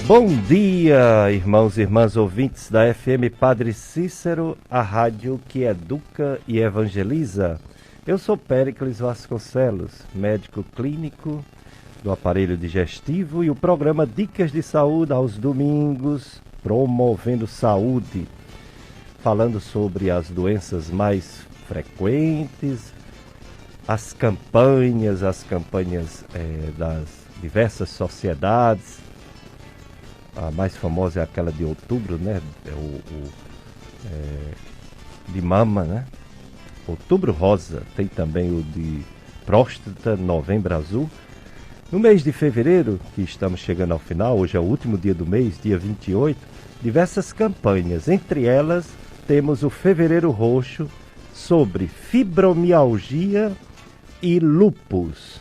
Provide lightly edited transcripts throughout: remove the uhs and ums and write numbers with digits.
Bom dia, irmãos e irmãs ouvintes da FM Padre Cícero, a rádio que educa e evangeliza. Eu sou Péricles Vasconcelos, médico clínico do aparelho digestivo, e o programa Dicas de Saúde aos domingos, promovendo saúde, falando sobre as doenças mais frequentes, as campanhas das diversas sociedades. A mais famosa é aquela de outubro, né? De mama, né? Outubro rosa. Tem também o de próstata, novembro azul. No mês de fevereiro, que estamos chegando ao final, hoje é o último dia do mês, dia 28, diversas campanhas. Entre elas, temos o Fevereiro Roxo sobre fibromialgia e lúpus.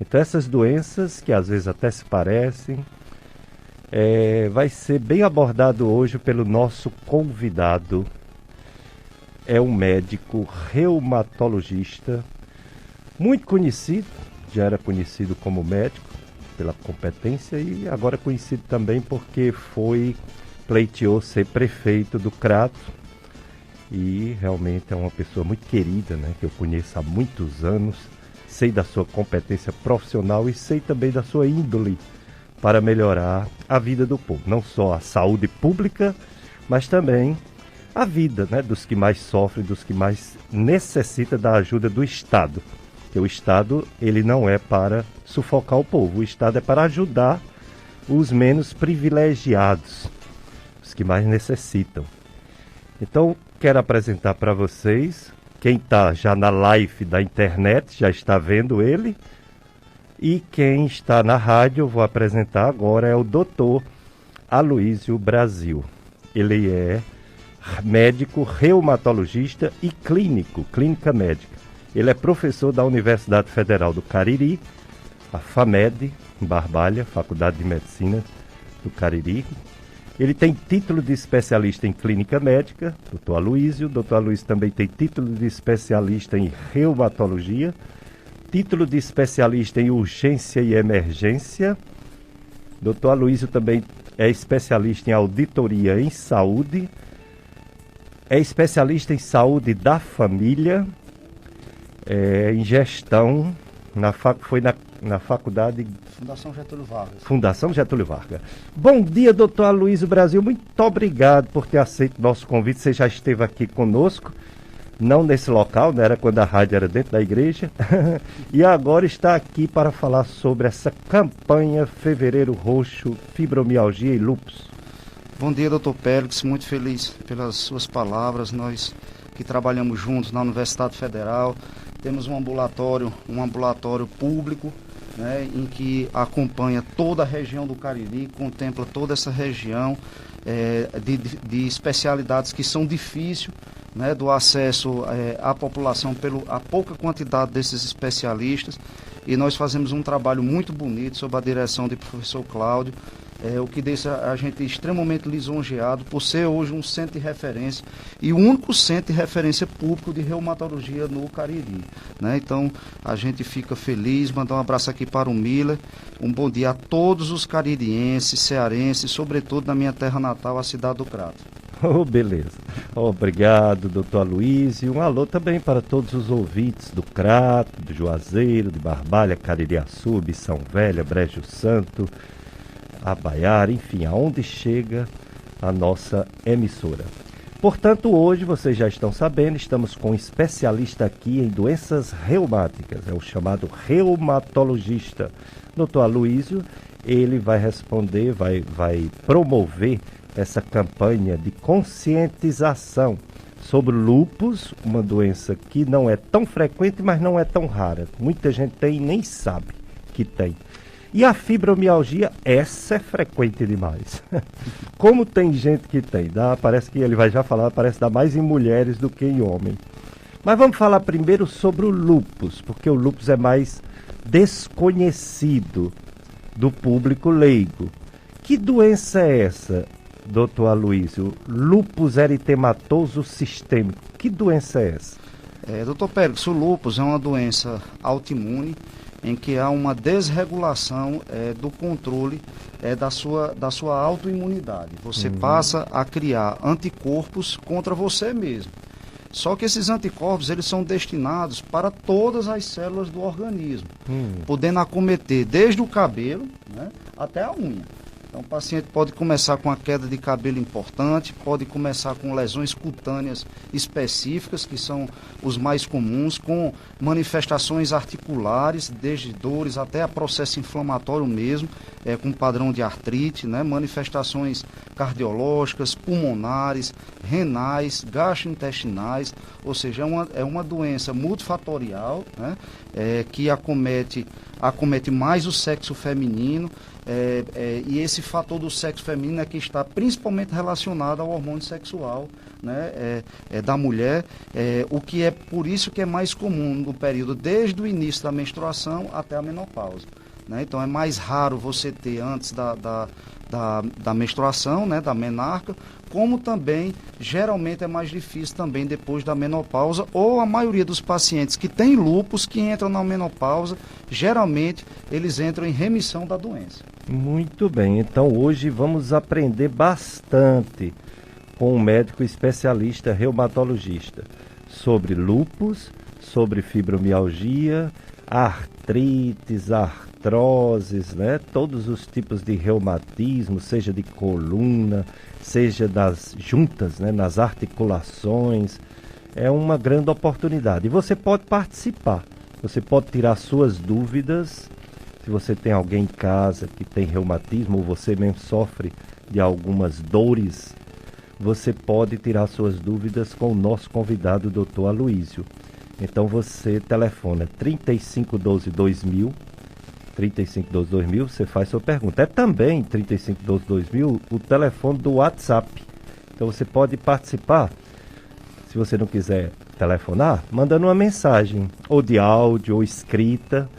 Então, essas doenças, que às vezes até se parecem, vai ser bem abordado hoje pelo nosso convidado. É um médico reumatologista, muito conhecido, já era conhecido como médico pela competência e agora conhecido também porque pleiteou ser prefeito do Crato, e realmente é uma pessoa muito querida, né, que eu conheço há muitos anos, sei da sua competência profissional e sei também da sua índole para melhorar a vida do povo, não só a saúde pública, mas também a vida, né, dos que mais sofrem, dos que mais necessitam da ajuda do Estado. Porque o Estado, ele não é para sufocar o povo, o Estado é para ajudar os menos privilegiados, os que mais necessitam. Então, quero apresentar para vocês, quem está já na live da internet, já está vendo ele, e quem está na rádio, eu vou apresentar agora, é o Dr. Aloísio Brasil. Ele é médico, reumatologista e clínica médica. Ele é professor da Universidade Federal do Cariri, a FAMED, em Barbalha, Faculdade de Medicina do Cariri. Ele tem título de especialista em clínica médica, Dr. Aloísio. Dr. Aloísio também tem título de especialista em reumatologia, título de especialista em urgência e emergência. Dr. Aloísio também é especialista em auditoria em saúde, é especialista em saúde da família, em gestão, foi na faculdade... Fundação Getúlio Vargas. Bom dia, doutor Aloísio Brasil. Muito obrigado por ter aceito nosso convite. Você já esteve aqui conosco, não nesse local, né? Era quando a rádio era dentro da igreja. E agora está aqui para falar sobre essa campanha Fevereiro Roxo, fibromialgia e lúpus. Bom dia, doutor Pérez. Muito feliz pelas suas palavras. Nós que trabalhamos juntos na Universidade Federal, temos um ambulatório público, né, em que acompanha toda a região do Cariri, contempla toda essa região de especialidades que são difíceis, né, do acesso à população a pouca quantidade desses especialistas, e nós fazemos um trabalho muito bonito sob a direção do professor Cláudio, o que deixa a gente extremamente lisonjeado por ser hoje um centro de referência e o único centro de referência público de reumatologia no Cariri, né? Então a gente fica feliz, mandar um abraço aqui para o Miller, um bom dia a todos os caririenses, cearenses, sobretudo na minha terra natal, a cidade do Crato. Oh, beleza. Obrigado, doutor Aloísio. Um alô também para todos os ouvintes do Crato, do Juazeiro, de Barbalha, Caririaçu, São Velha, Brejo Santo, Abaiara, enfim, aonde chega a nossa emissora. Portanto, hoje, vocês já estão sabendo, estamos com um especialista aqui em doenças reumáticas, é o chamado reumatologista. Dr. Aloísio, ele vai responder, vai promover essa campanha de conscientização sobre o lúpus, uma doença que não é tão frequente, mas não é tão rara. Muita gente tem e nem sabe que tem. E a fibromialgia, essa é frequente demais. Como tem gente que tem, parece que ele vai já falar, parece dar mais em mulheres do que em homens. Mas vamos falar primeiro sobre o lúpus, porque o lúpus é mais desconhecido do público leigo. Que doença é essa, doutor Aloísio? Lúpus eritematoso sistêmico. Que doença é essa? Doutor Pérez, o lúpus é uma doença autoimune em que há uma desregulação do controle da sua autoimunidade. Você passa a criar anticorpos contra você mesmo. Só que esses anticorpos, eles são destinados para todas as células do organismo, podendo acometer desde o cabelo, né, até a unha. Então, o paciente pode começar com a queda de cabelo importante, pode começar com lesões cutâneas específicas, que são os mais comuns, com manifestações articulares, desde dores até a processo inflamatório mesmo, com padrão de artrite, né? Manifestações cardiológicas, pulmonares, renais, gastrointestinais, ou seja, é uma doença multifatorial, né? Que acomete mais o sexo feminino, e esse fator do sexo feminino é que está principalmente relacionado ao hormônio sexual, né, da mulher, o que é por isso que é mais comum no período desde o início da menstruação até a menopausa, né? Então é mais raro você ter antes da menstruação, né, da menarca, como também geralmente é mais difícil também depois da menopausa, ou a maioria dos pacientes que têm lúpus, que entram na menopausa, geralmente eles entram em remissão da doença. Muito bem, então hoje vamos aprender bastante com um médico especialista reumatologista sobre lúpus, sobre fibromialgia, artrites, artroses, né? Todos os tipos de reumatismo, seja de coluna, seja das juntas, né? Nas articulações. É uma grande oportunidade. E você pode participar, você pode tirar suas dúvidas. Se você tem alguém em casa que tem reumatismo ou você mesmo sofre de algumas dores, você pode tirar suas dúvidas com o nosso convidado, o Dr. Aloísio. Então você telefona 3512-2000, 3512-2000, você faz sua pergunta. É também 3512-2000 o telefone do WhatsApp. Então você pode participar, se você não quiser telefonar, mandando uma mensagem, ou de áudio ou escrita,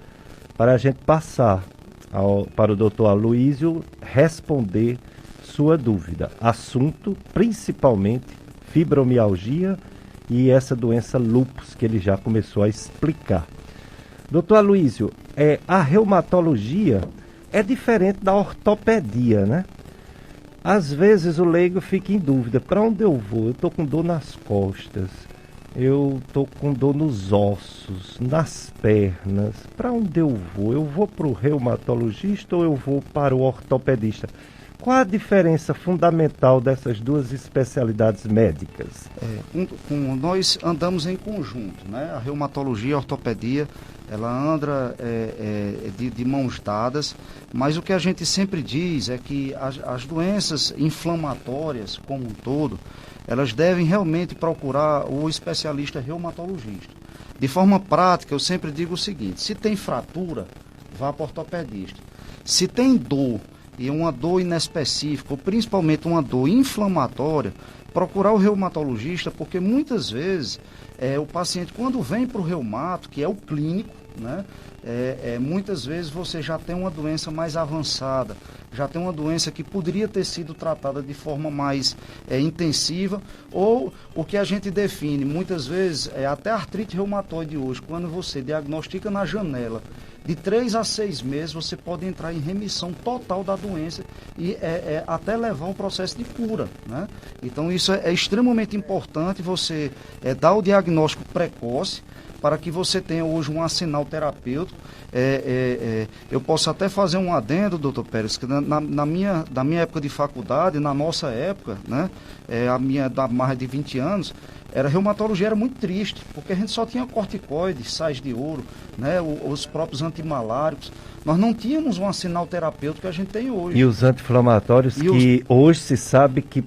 para a gente passar para o Dr. Aloísio responder sua dúvida. Assunto principalmente fibromialgia e essa doença lúpus que ele já começou a explicar. Dr. Aloísio, a reumatologia é diferente da ortopedia, né? Às vezes o leigo fica em dúvida, para onde eu vou? Eu estou com dor nas costas, eu estou com dor nos ossos, nas pernas, para onde eu vou? Eu vou para o reumatologista ou eu vou para o ortopedista? Qual a diferença fundamental dessas duas especialidades médicas? Nós andamos em conjunto, né? A reumatologia e a ortopedia, ela anda de mãos dadas, mas o que a gente sempre diz é que as doenças inflamatórias como um todo, elas devem realmente procurar o especialista reumatologista. De forma prática, eu sempre digo o seguinte: se tem fratura, vá para o ortopedista. Se tem dor, e uma dor inespecífica, ou principalmente uma dor inflamatória, procurar o reumatologista, porque muitas vezes o paciente, quando vem para o reumato, que é o clínico, né, muitas vezes você já tem uma doença mais avançada, já tem uma doença que poderia ter sido tratada de forma mais intensiva, ou o que a gente define, muitas vezes, até artrite reumatoide hoje, quando você diagnostica na janela, de 3 a 6 meses você pode entrar em remissão total da doença e até levar um processo de cura, né? Então isso é extremamente importante, você dar o diagnóstico precoce para que você tenha hoje um arsenal terapêutico. Eu posso até fazer um adendo, doutor Pérez, que na minha época de faculdade, na nossa época, né, a minha da mais de 20 anos, a reumatologia era muito triste, porque a gente só tinha corticoides, sais de ouro, né, os próprios antimaláricos. Nós não tínhamos um arsenal terapêutico que a gente tem hoje. E os anti-inflamatórios hoje se sabe que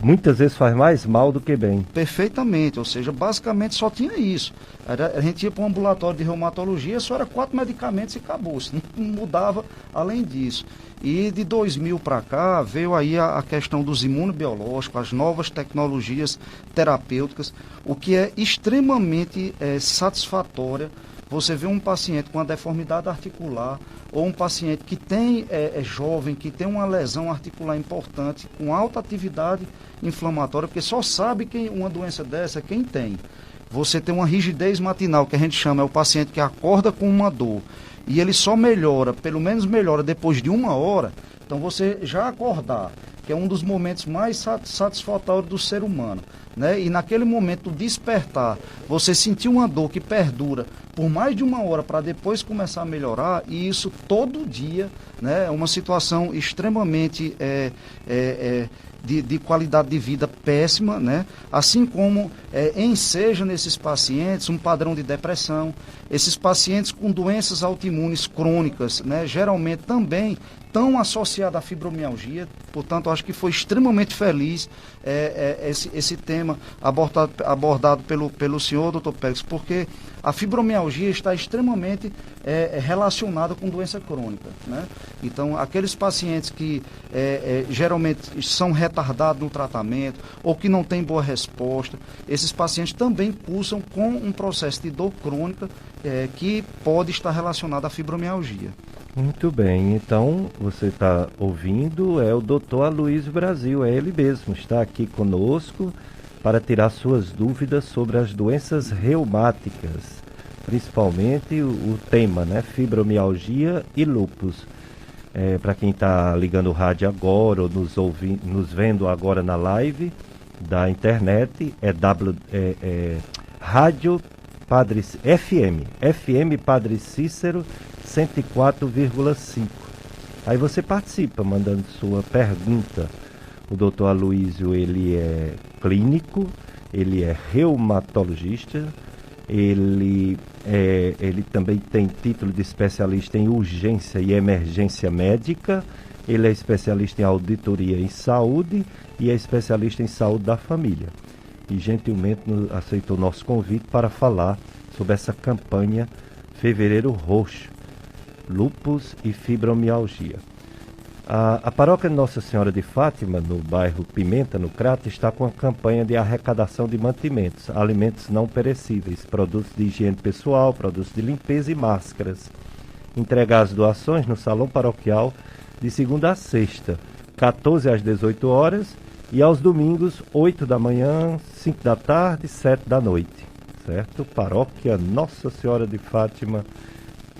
muitas vezes faz mais mal do que bem. Perfeitamente, ou seja, basicamente só tinha isso. A gente ia para um ambulatório de reumatologia, só era 4 medicamentos e acabou, não mudava além disso. E de 2000 para cá veio aí a questão dos imunobiológicos, as novas tecnologias terapêuticas, o que é extremamente satisfatória. Você vê um paciente com uma deformidade articular ou um paciente que tem, é jovem, que tem uma lesão articular importante, com alta atividade inflamatória, porque só sabe uma doença dessa quem tem. você tem uma rigidez matinal, que a gente chama, é o paciente que acorda com uma dor, e ele só melhora, pelo menos melhora depois de 1 hora, então você já acordar, que é um dos momentos mais satisfatórios do ser humano, né? E naquele momento despertar, você sentir uma dor que perdura por mais de 1 hora para depois começar a melhorar, e isso todo dia, né? É uma situação extremamente de qualidade de vida péssima, né? Assim como enseja nesses pacientes um padrão de depressão, esses pacientes com doenças autoimunes crônicas, né? Geralmente também tão associada à fibromialgia. Portanto, acho que foi extremamente feliz esse tema abordado pelo senhor, doutor Pérez, porque a fibromialgia está extremamente relacionada com doença crônica, né? Então, aqueles pacientes que geralmente são retardados no tratamento ou que não têm boa resposta, esses pacientes também cursam com um processo de dor crônica que pode estar relacionado à fibromialgia. Muito bem, então você está ouvindo, é o Dr. Aloysio Brasil, é ele mesmo, está aqui conosco para tirar suas dúvidas sobre as doenças reumáticas, principalmente o tema, né, fibromialgia e lúpus. Para quem está ligando o rádio agora ou nos vendo agora na live da internet, Rádio Padre FM Padre Cícero 104,5. Aí você participa mandando sua pergunta. O doutor Aloysio, ele é clínico, ele é reumatologista, ele também tem título de especialista em urgência e emergência médica, ele é especialista em auditoria em saúde e é especialista em saúde da família. E gentilmente aceitou nosso convite para falar sobre essa campanha Fevereiro Roxo, lúpus e fibromialgia. A paróquia Nossa Senhora de Fátima, no bairro Pimenta, no Crato, está com a campanha de arrecadação de mantimentos, alimentos não perecíveis, produtos de higiene pessoal, produtos de limpeza e máscaras. Entregar as doações no salão paroquial de segunda a sexta, 14 às 18 horas, e aos domingos, 8 da manhã, 5 da tarde, 7 da noite. Certo? Paróquia Nossa Senhora de Fátima,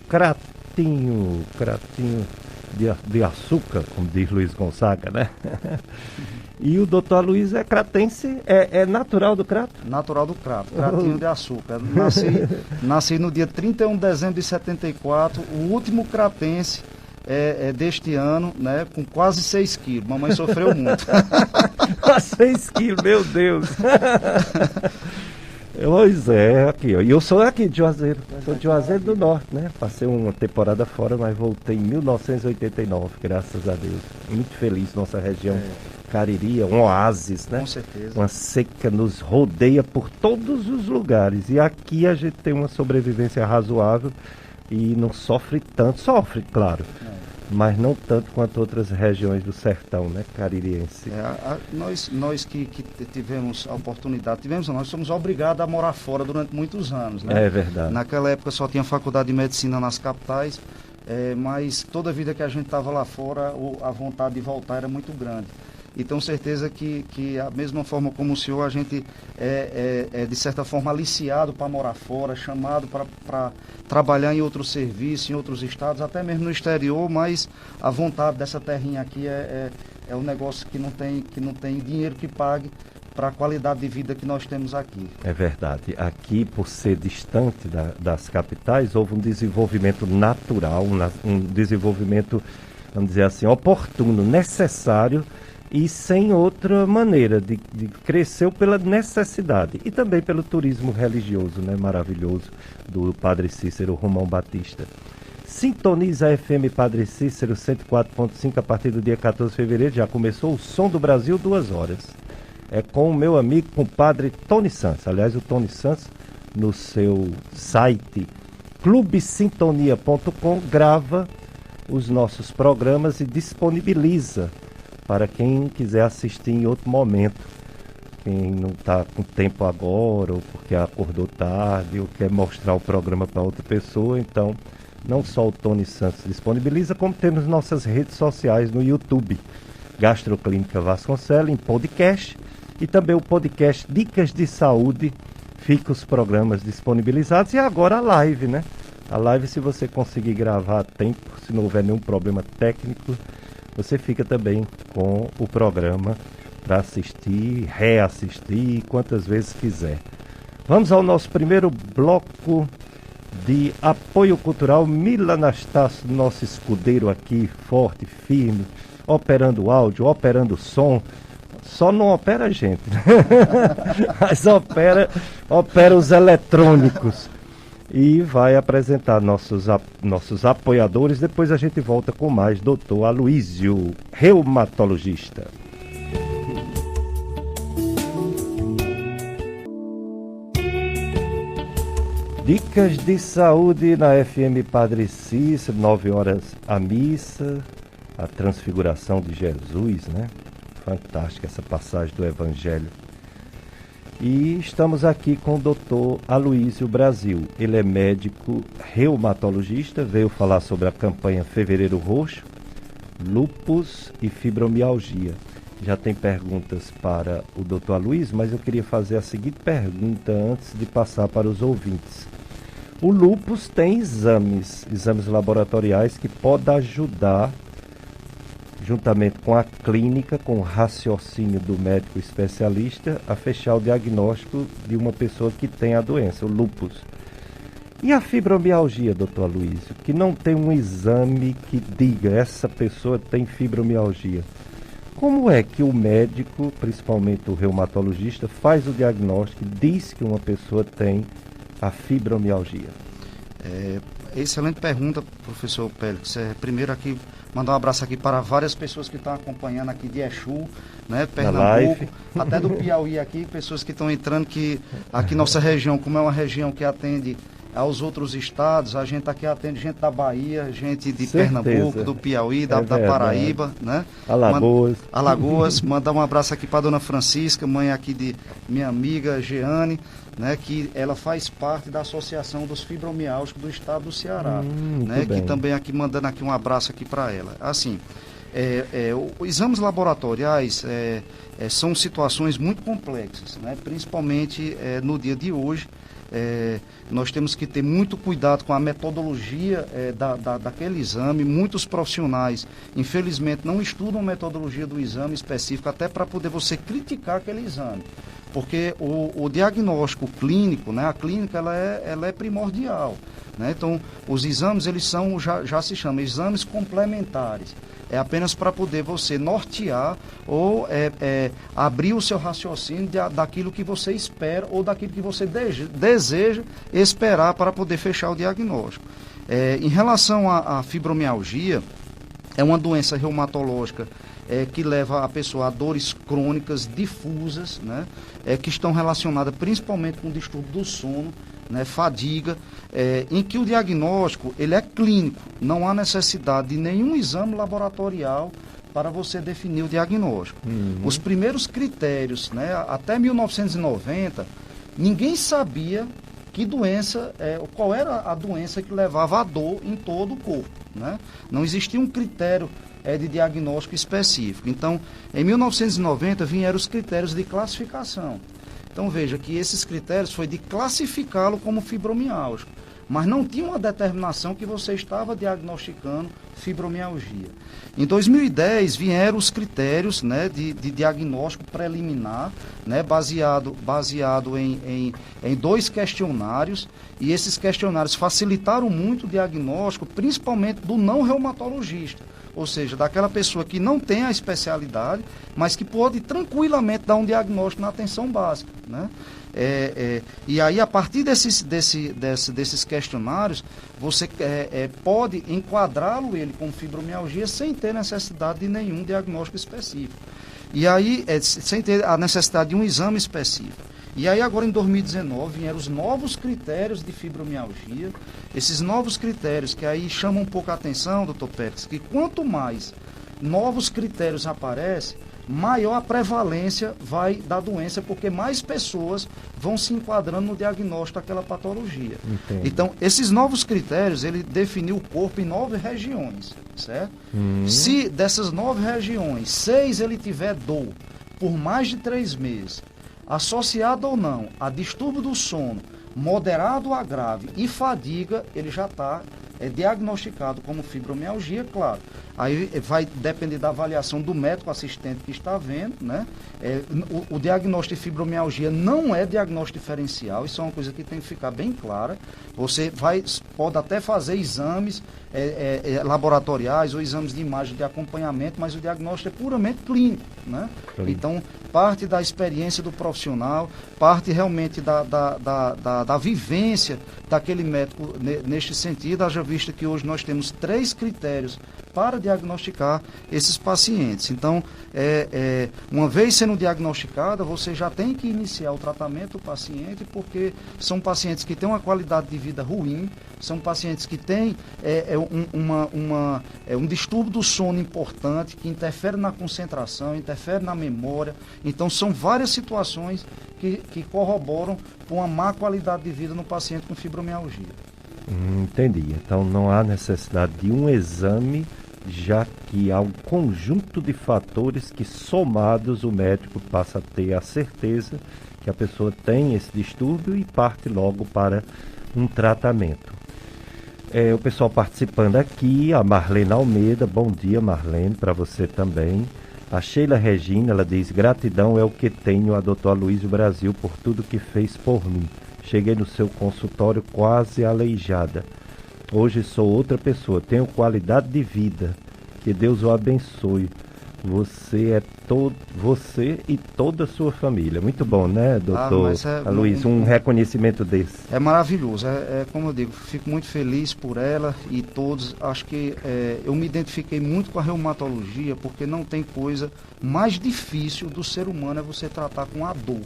Cratinho de açúcar, como diz Luiz Gonzaga, né? E o doutor Aloysio é cratense, é natural do Crato? Natural do Crato, Cratinho de Açúcar. Nasci no dia 31 de dezembro de 74, o último cratense deste ano, né? Com quase 6 quilos. Mamãe sofreu muito. 6 quilos, meu Deus! Pois é, aqui, ó. E eu sou aqui de Juazeiro, sou de Juazeiro do Norte, né? Passei uma temporada fora, mas voltei em 1989, graças a Deus. Muito feliz, nossa região Cariri, um oásis, né? Com certeza. Uma seca nos rodeia por todos os lugares. E aqui a gente tem uma sobrevivência razoável e não sofre tanto, sofre, claro. Mas não tanto quanto outras regiões do sertão, né, caririense. Nós que tivemos a oportunidade, nós somos obrigados a morar fora durante muitos anos, né? É verdade. Naquela época só tinha faculdade de medicina nas capitais, mas toda a vida que a gente estava lá fora, a vontade de voltar era muito grande. E tenho certeza que a mesma forma como o senhor, a gente de certa forma aliciado para morar fora, chamado para trabalhar em outro serviço, em outros estados, até mesmo no exterior, mas a vontade dessa terrinha aqui é um negócio que não tem dinheiro que pague para a qualidade de vida que nós temos aqui. É verdade. Aqui, por ser distante das capitais, houve um desenvolvimento natural, um desenvolvimento, vamos dizer assim, oportuno, necessário, e sem outra maneira de cresceu pela necessidade e também pelo turismo religioso, né, maravilhoso do Padre Cícero Romão Batista. Sintoniza a FM Padre Cícero 104.5 a partir do dia 14 de fevereiro, já começou o Som do Brasil, 2 horas. É com o meu amigo, compadre Tony Santos. Aliás, o Tony Santos, no seu site clubesintonia.com, grava os nossos programas e disponibiliza para quem quiser assistir em outro momento. Quem não está com tempo agora, ou porque acordou tarde, ou quer mostrar o programa para outra pessoa, então não só o Tony Santos disponibiliza, como temos nossas redes sociais no YouTube, Gastroclínica Vasconcelos, em podcast, e também o podcast Dicas de Saúde, fica os programas disponibilizados e agora a live, né? A live, se você conseguir gravar a tempo, se não houver nenhum problema técnico, você fica também com o programa para assistir, reassistir, quantas vezes quiser. Vamos ao nosso primeiro bloco de apoio cultural. Mila Anastácio, nosso escudeiro aqui, forte, firme, operando áudio, operando som. Só não opera a gente, né? Mas opera os eletrônicos. E vai apresentar nossos apoiadores. Depois a gente volta com mais. Doutor Aloísio, reumatologista. Dicas de saúde na FM Padre Cícero, 9 horas a missa, a transfiguração de Jesus, né? Fantástica essa passagem do Evangelho. E estamos aqui com o doutor Aloísio Brasil. Ele é médico reumatologista, veio falar sobre a campanha Fevereiro Roxo, lúpus e fibromialgia. Já tem perguntas para o doutor Aloísio, mas eu queria fazer a seguinte pergunta antes de passar para os ouvintes. O lúpus tem exames laboratoriais que podem ajudar, juntamente com a clínica, com o raciocínio do médico especialista, a fechar o diagnóstico de uma pessoa que tem a doença, o lúpus. E a fibromialgia, doutor Aloísio, que não tem um exame que diga essa pessoa tem fibromialgia. Como é que o médico, principalmente o reumatologista, faz o diagnóstico e diz que uma pessoa tem a fibromialgia? Excelente pergunta, professor Pélix. Primeiro aqui, mandar um abraço aqui para várias pessoas que estão acompanhando aqui de Exu, né, Pernambuco, até do Piauí aqui, pessoas que estão entrando, que aqui nossa região, como é uma região que atende aos outros estados, a gente aqui atende gente da Bahia, gente de Pernambuco, do Piauí, da Paraíba, né? Alagoas, mandar um abraço aqui para a dona Francisca, mãe aqui de minha amiga Jeane, né, que ela faz parte da Associação dos Fibromialgicos do estado do Ceará, né, que também aqui mandando aqui um abraço aqui para ela. Assim, exames laboratoriais são situações muito complexas, né, principalmente no dia de hoje. Nós temos que ter muito cuidado com a metodologia daquele exame. Muitos profissionais, infelizmente, não estudam a metodologia do exame específico, até para poder você criticar aquele exame. Porque o diagnóstico clínico, né, a clínica, ela é primordial, né? Então, os exames, eles são, já se chama, exames complementares. É apenas para poder você nortear ou abrir o seu raciocínio daquilo que você espera ou daquilo que você deseja esperar para poder fechar o diagnóstico. Em relação à fibromialgia, é uma doença reumatológica que leva a pessoa a dores crônicas difusas, né, que estão relacionadas principalmente com o distúrbio do sono, né, fadiga, em que o diagnóstico ele é clínico, não há necessidade de nenhum exame laboratorial para você definir o diagnóstico. Os primeiros critérios, né, até 1990, ninguém sabia que doença, qual era a doença que levava a dor em todo o corpo, né? Não existia um critério de diagnóstico específico. Então, em 1990 vieram os critérios de classificação. Então veja que esses critérios foi de classificá-lo como fibromialgico, mas não tinha uma determinação que você estava diagnosticando fibromialgia. Em 2010 vieram os critérios, né, de diagnóstico preliminar, né, baseado em 2 questionários, e esses questionários facilitaram muito o diagnóstico, principalmente do não reumatologista. Ou seja, daquela pessoa que não tem a especialidade, mas que pode tranquilamente dar um diagnóstico na atenção básica, né? E aí, a partir desses questionários, você pode enquadrá-lo ele como fibromialgia sem ter necessidade de nenhum diagnóstico específico. E aí, sem ter a necessidade de um exame específico. E aí agora em 2019 vieram os novos critérios de fibromialgia, esses novos critérios que aí chamam um pouco a atenção, doutor Pérez, que quanto mais novos critérios aparecem, maior a prevalência vai da doença, porque mais pessoas vão se enquadrando no diagnóstico daquela patologia. Entendo. Então, esses novos critérios, ele definiu o corpo em 9 regiões, certo? Se dessas 9 regiões, 6 ele tiver dor por mais de 3 meses, associado ou não a distúrbio do sono, moderado a grave e fadiga, ele já está diagnosticado como fibromialgia, claro. Aí vai depender da avaliação do médico assistente que está vendo, né? O diagnóstico de fibromialgia não é diagnóstico diferencial, isso é uma coisa que tem que ficar bem clara. Você pode até fazer exames laboratoriais ou exames de imagem de acompanhamento, mas o diagnóstico é puramente clínico, né? Então, parte da experiência do profissional, parte realmente da vivência daquele médico neste sentido, haja vista que hoje nós temos 3 critérios para diagnosticar esses pacientes. Então, uma vez sendo diagnosticada, você já tem que iniciar o tratamento do paciente, porque são pacientes que têm uma qualidade de vida ruim, são pacientes que têm um distúrbio do sono importante, que interfere na concentração, interfere na memória. Então, são várias situações que corroboram com uma má qualidade de vida no paciente com fibromialgia. Entendi. Então, não há necessidade de um exame, já que há um conjunto de fatores que, somados, o médico passa a ter a certeza que a pessoa tem esse distúrbio e parte logo para um tratamento. O pessoal participando aqui, a Marlene Almeida, bom dia Marlene, para você também. A Sheila Regina, ela diz, gratidão é o que tenho a Dr. Aloysio Brasil por tudo que fez por mim. Cheguei no seu consultório quase aleijada. Hoje sou outra pessoa, tenho qualidade de vida. Que Deus o abençoe. Você e toda a sua família. Muito bom, né, doutor Aloysio? Um reconhecimento desse. É maravilhoso. Como eu digo, fico muito feliz por ela e todos. Acho que eu me identifiquei muito com a reumatologia, porque não tem coisa mais difícil do ser humano é você tratar com a dor.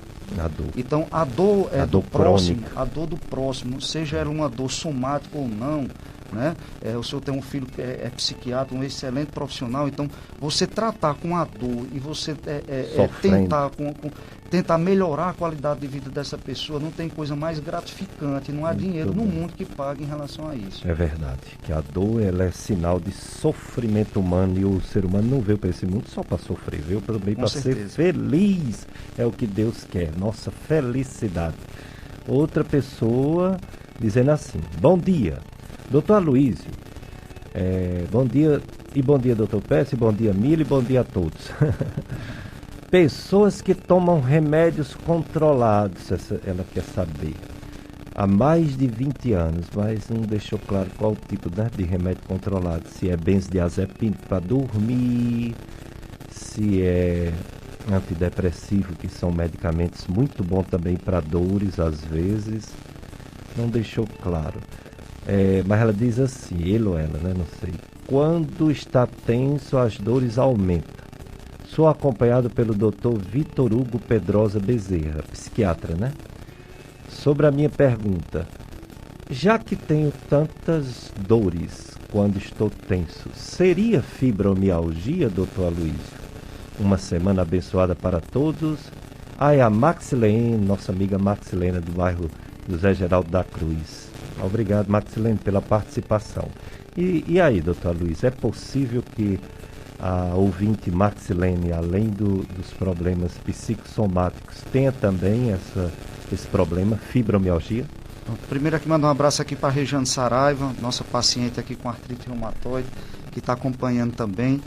Então, a dor é do próximo, a dor do próximo, seja ela uma dor somática ou não, né? O senhor tem um filho que é psiquiatra, um excelente profissional, então você tratar com a dor e você tentar melhorar a qualidade de vida dessa pessoa, não tem coisa mais gratificante, não há dinheiro no mundo que pague em relação a isso. É verdade, que a dor ela é sinal de sofrimento humano e o ser humano não veio para esse mundo só para sofrer, veio também para ser feliz, é o que Deus quer, nossa felicidade. Outra pessoa dizendo assim, bom dia, doutor Aloysio, bom dia, e bom dia doutor Pérez, bom dia Mila e bom dia a todos. Pessoas que tomam remédios controlados, ela quer saber, há mais de 20 anos, mas não deixou claro qual tipo, né, de remédio controlado, se é benzodiazepina para dormir, se é antidepressivo, que são medicamentos muito bons também para dores às vezes, não deixou claro. Mas ela diz assim, ele ou ela, né, não sei, quando está tenso as dores aumentam. Sou acompanhado pelo Dr. Vitor Hugo Pedrosa Bezerra, psiquiatra, né? Sobre a minha pergunta, já que tenho tantas dores quando estou tenso, seria fibromialgia, Dr. Aloysio? Uma semana abençoada para todos. É a Maxilene, nossa amiga Maxilene do bairro José Geraldo da Cruz. Obrigado, Maxilene, pela participação. E aí, Dr. Aloysio, é possível que a ouvinte Maxilene, além dos problemas psicossomáticos, tenha também esse problema, fibromialgia? Primeiro aqui, mandar um abraço aqui para a Regiane Saraiva, nossa paciente aqui com artrite reumatoide, que está acompanhando também.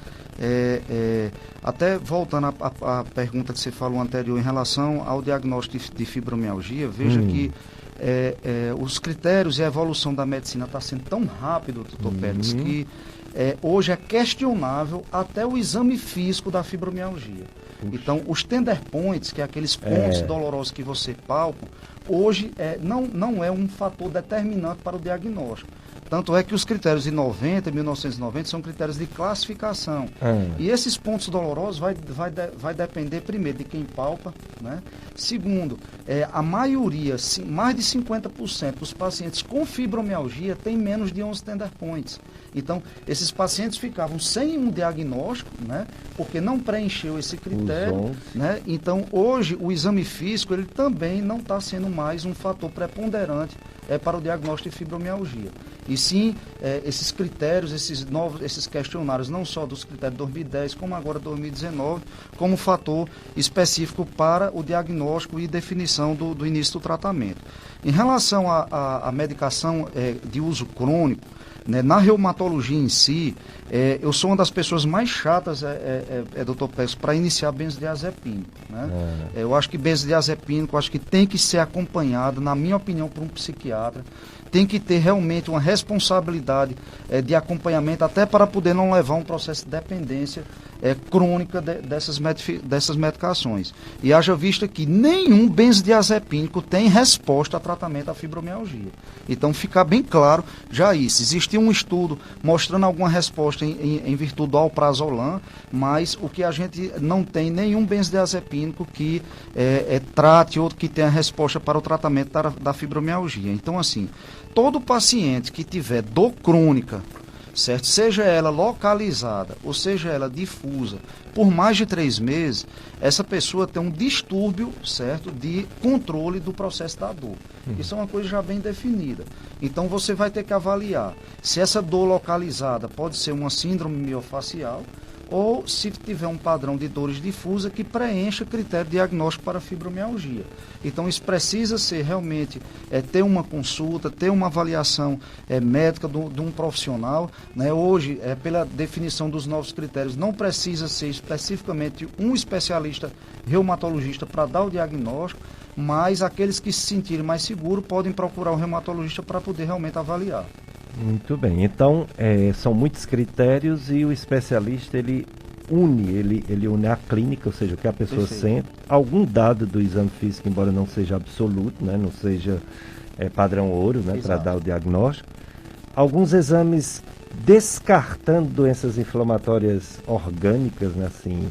Até voltando à pergunta que você falou anterior em relação ao diagnóstico de fibromialgia, veja que os critérios e a evolução da medicina está sendo tão rápido, doutor Pérez, que hoje é questionável até o exame físico da fibromialgia. Então, os tender points, que é aqueles pontos dolorosos que você palpa, hoje não é um fator determinante para o diagnóstico. Tanto é que os critérios de 1990 são critérios de classificação. E esses pontos dolorosos vai depender, primeiro, de quem palpa, né? Segundo, a maioria, mais de 50% dos pacientes com fibromialgia tem menos de 11 tender points. Então, esses pacientes ficavam sem um diagnóstico, né? Porque não preencheu esse critério, né? Então, hoje, o exame físico, ele também não está sendo mais um fator preponderante para o diagnóstico de fibromialgia. E sim, esses critérios, esses questionários, não só dos critérios de 2010, como agora 2019, como fator específico para o diagnóstico e definição do início do tratamento. Em relação à medicação de uso crônico, né, na reumatologia em si, eu sou uma das pessoas mais chatas, doutor Pérez, para iniciar benzodiazepínico. Né? Eu acho que benzodiazepínico tem que ser acompanhado, na minha opinião, por um psiquiatra. Tem que ter realmente uma responsabilidade de acompanhamento, até para poder não levar um processo de dependência crônica dessas medicações. E haja vista que nenhum benzodiazepínico tem resposta a tratamento da fibromialgia. Então, ficar bem claro já isso. Existia um estudo mostrando alguma resposta em virtude do alprazolam, mas o que a gente não tem nenhum benzodiazepínico que trate ou que tenha resposta para o tratamento da fibromialgia. Então, assim, todo paciente que tiver dor crônica, certo? Seja ela localizada ou seja ela difusa, por mais de 3 meses, essa pessoa tem um distúrbio, certo, de controle do processo da dor. Isso é uma coisa já bem definida. Então você vai ter que avaliar se essa dor localizada pode ser uma síndrome miofacial ou se tiver um padrão de dores difusa que preencha critério diagnóstico para fibromialgia. Então isso precisa ser realmente, ter uma consulta, ter uma avaliação médica de um profissional. Né? Hoje, pela definição dos novos critérios, não precisa ser especificamente um especialista reumatologista para dar o diagnóstico, mas aqueles que se sentirem mais seguros podem procurar o reumatologista para poder realmente avaliar. Muito bem, então são muitos critérios e o especialista ele une a clínica, ou seja, o que a pessoa sente, algum dado do exame físico, embora não seja absoluto, né, não seja padrão ouro, né, para dar o diagnóstico, alguns exames descartando doenças inflamatórias orgânicas, né, assim,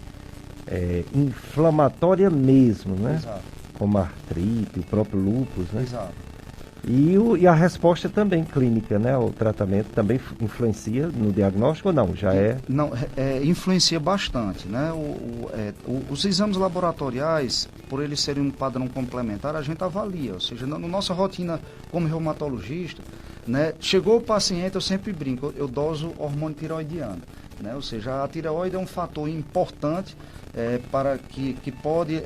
inflamatória mesmo, né, Exato. como a artrite, o próprio lúpus, né? Exato. E a resposta também clínica, né? O tratamento também influencia no diagnóstico ou não? Não, influencia bastante, né? Os exames laboratoriais, por eles serem um padrão complementar, a gente avalia, ou seja, na nossa rotina como reumatologista, né? Chegou o paciente, eu sempre brinco, eu doso hormônio tireoidiano, né? Ou seja, a tireoide é um fator importante para que pode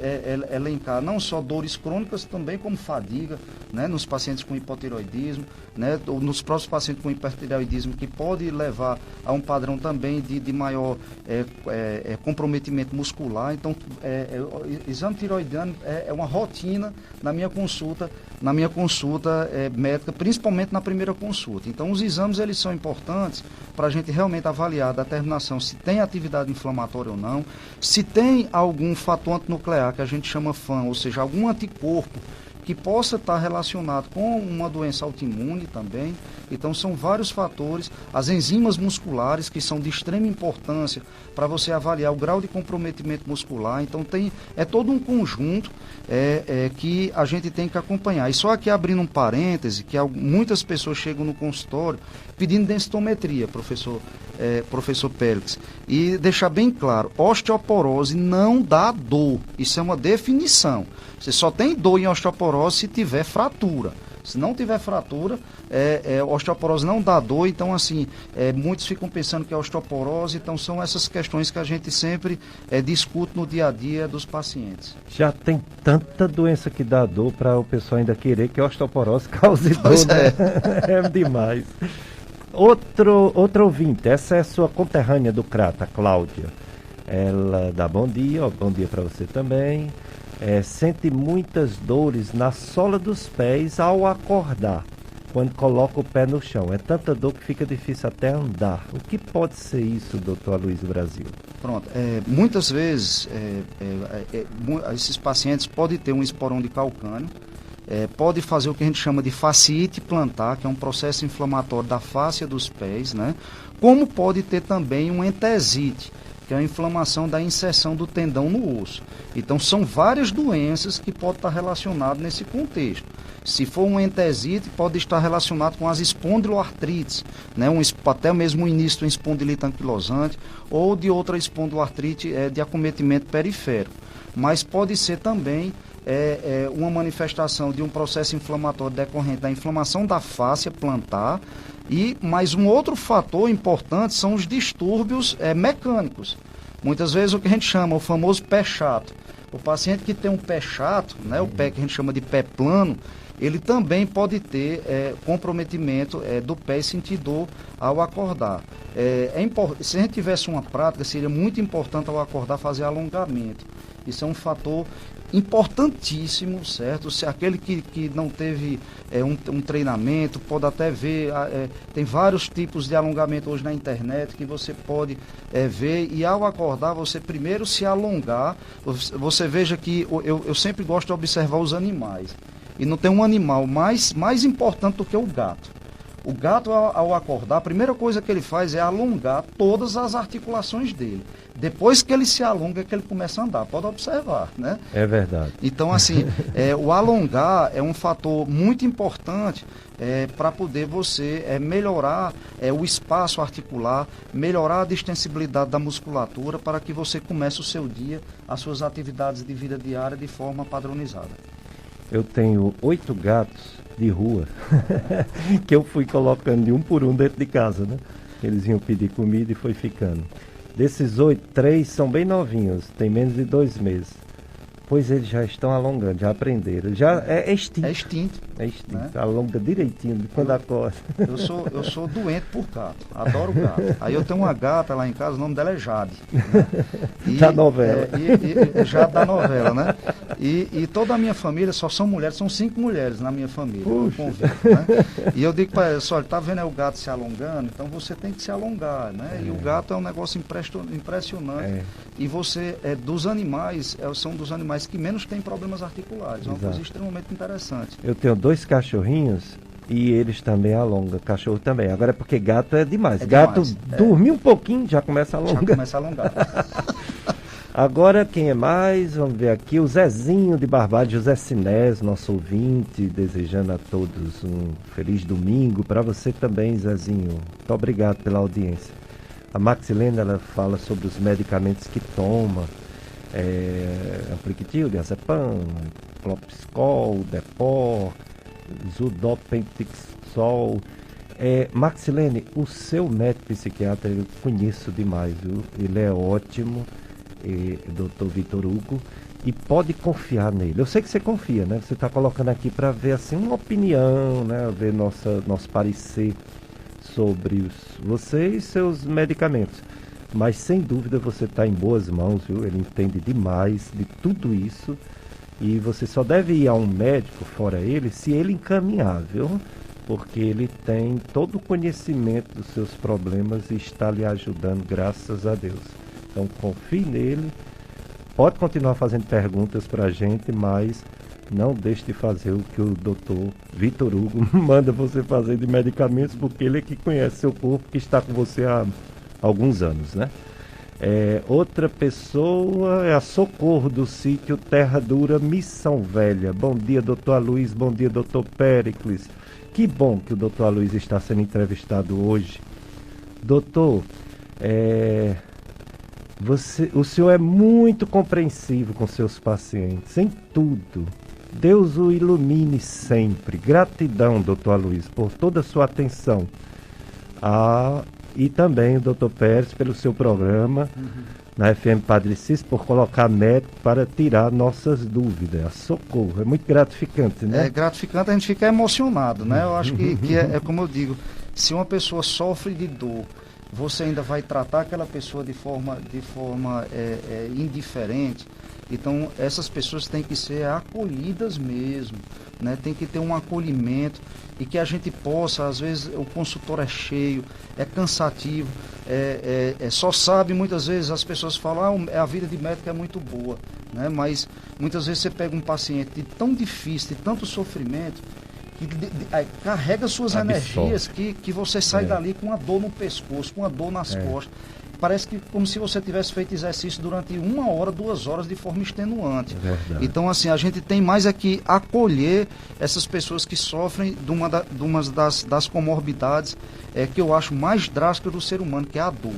elencar não só dores crônicas, também como fadiga, né, nos pacientes com hipotireoidismo, né, ou nos próprios pacientes com hipertireoidismo, que pode levar a um padrão também de maior comprometimento muscular. Então, o exame tireoidiano é uma rotina na minha consulta médica, principalmente na primeira consulta. Então, os exames eles são importantes para a gente realmente avaliar a determinação se tem atividade inflamatória ou não, se tem algum fator antinuclear que a gente chama FAN, ou seja, algum anticorpo que possa estar relacionado com uma doença autoimune também. Então são vários fatores, as enzimas musculares que são de extrema importância para você avaliar o grau de comprometimento muscular. Então é todo um conjunto que a gente tem que acompanhar. E só aqui abrindo um parêntese, que muitas pessoas chegam no consultório pedindo densitometria, professor Pérez, e deixar bem claro, osteoporose não dá dor, isso é uma definição. Você só tem dor em osteoporose se tiver fratura. Se não tiver fratura, osteoporose não dá dor. Então, assim, muitos ficam pensando que é osteoporose. Então, são essas questões que a gente sempre discute no dia a dia dos pacientes. Já tem tanta doença que dá dor para o pessoal ainda querer que a osteoporose cause dor, né? É demais. Outro ouvinte, essa é a sua conterrânea do Crata, Cláudia. Ela dá bom dia para você também. Sente muitas dores na sola dos pés ao acordar, quando coloca o pé no chão. É tanta dor que fica difícil até andar. O que pode ser isso, doutor Aloysio Brasil? Pronto, muitas vezes esses pacientes podem ter um esporão de calcânio, pode fazer o que a gente chama de fasciite plantar, que é um processo inflamatório da fáscia dos pés, né? Como pode ter também um entesite, que é a inflamação da inserção do tendão no osso. Então, são várias doenças que podem estar relacionadas nesse contexto. Se for um entesite, pode estar relacionado com as espondiloartrites, né? Até mesmo o início de uma espondilite anquilosante ou de outra espondiloartrite de acometimento periférico. Mas pode ser também uma manifestação de um processo inflamatório decorrente da inflamação da fáscia plantar. Mas um outro fator importante são os distúrbios mecânicos. Muitas vezes o que a gente chama o famoso pé chato. O paciente que tem um pé chato, né, o pé que a gente chama de pé plano, ele também pode ter comprometimento do pé e sentir dor ao acordar. Se a gente tivesse uma prática, seria muito importante ao acordar fazer alongamento. Isso é um fator importantíssimo, certo? Se aquele que não teve um treinamento, pode até ver, tem vários tipos de alongamento hoje na internet que você pode ver, e ao acordar você primeiro se alongar. Você veja que eu sempre gosto de observar os animais, e não tem um animal mais importante do que o gato. O gato, ao acordar, a primeira coisa que ele faz é alongar todas as articulações dele. Depois que ele se alonga, é que ele começa a andar. Pode observar, né? É verdade. Então, assim, o alongar é um fator muito importante para poder você melhorar o espaço articular, melhorar a distensibilidade da musculatura, para que você comece o seu dia, as suas atividades de vida diária de forma padronizada. Eu tenho 8 gatos de rua que eu fui colocando de um por um dentro de casa, né? Eles iam pedir comida e foi ficando. Desses 8, 3 são bem novinhos, tem menos de 2 meses. Pois eles já estão alongando, já aprenderam. Já é extinto. É extinto. É extinto. Né? Alonga direitinho de quando acorda. Eu sou doente por gato. Adoro gato. Aí eu tenho uma gata lá em casa, o nome dela é Jade. Né? Da novela. Jade da novela, né? E toda a minha família só são mulheres, são 5 mulheres na minha família. Eu convido, né? E eu digo para elas, olha, tá vendo o gato se alongando? Então você tem que se alongar, né? E o gato é um negócio impressionante. E você, dos animais, são dos animais que menos tem problemas articulares. É uma coisa extremamente interessante. Eu tenho 2 cachorrinhos e eles também alongam. Cachorro também. Agora é porque gato é demais. Gato dormir um pouquinho já começa a alongar. Já começa a alongar. Agora quem é mais? Vamos ver aqui. O Zezinho de Barbalho, José Sinés, nosso ouvinte, desejando a todos um feliz domingo. Para você também, Zezinho. Muito obrigado pela audiência. A Maxilene, ela fala sobre os medicamentos que toma. Ampliquitil, diazepam, clopsicol, Depor, Zudopentixol. Maxilene, o seu médico psiquiatra eu conheço demais, viu? Ele é ótimo, Dr. Vitor Hugo, e pode confiar nele. Eu sei que você confia, né? Você está colocando aqui para ver assim uma opinião, né? Ver nosso parecer sobre você e seus medicamentos. Mas sem dúvida você está em boas mãos, viu? Ele entende demais de tudo isso. E você só deve ir a um médico, fora ele, se ele encaminhar, viu? Porque ele tem todo o conhecimento dos seus problemas e está lhe ajudando, graças a Deus. Então confie nele. Pode continuar fazendo perguntas para a gente, mas não deixe de fazer o que o doutor Vitor Hugo manda você fazer de medicamentos, porque ele é que conhece seu corpo, que está com você há alguns anos, né? Outra pessoa é a Socorro do sítio Terra Dura, Missão Velha. Bom dia, doutor Aloysio. Bom dia, doutor Péricles. Que bom que o doutor Aloysio está sendo entrevistado hoje. Doutor, o senhor é muito compreensivo com seus pacientes, em tudo. Deus o ilumine sempre. Gratidão, doutor Aloysio, por toda a sua atenção. E também o Dr. Pérez pelo seu programa na FM Padre Cícero, por colocar médico para tirar nossas dúvidas. Socorro, é muito gratificante, né? É gratificante, a gente fica emocionado, né? Eu acho que é como eu digo, se uma pessoa sofre de dor, você ainda vai tratar aquela pessoa de forma indiferente. Então essas pessoas têm que ser acolhidas mesmo, né? Tem que ter um acolhimento e que a gente possa, às vezes o consultório é cheio, é cansativo, só sabe, muitas vezes as pessoas falam, a vida de médico é muito boa, né? Mas muitas vezes você pega um paciente de tão difícil, de tanto sofrimento, que carrega suas energias, que você sai dali com uma dor no pescoço, com uma dor nas costas. Parece que como se você tivesse feito exercício durante 1 hora, 2 horas de forma extenuante. Então, assim, a gente tem mais aqui acolher essas pessoas que sofrem de uma das comorbidades que eu acho mais drástica do ser humano, que é a dor.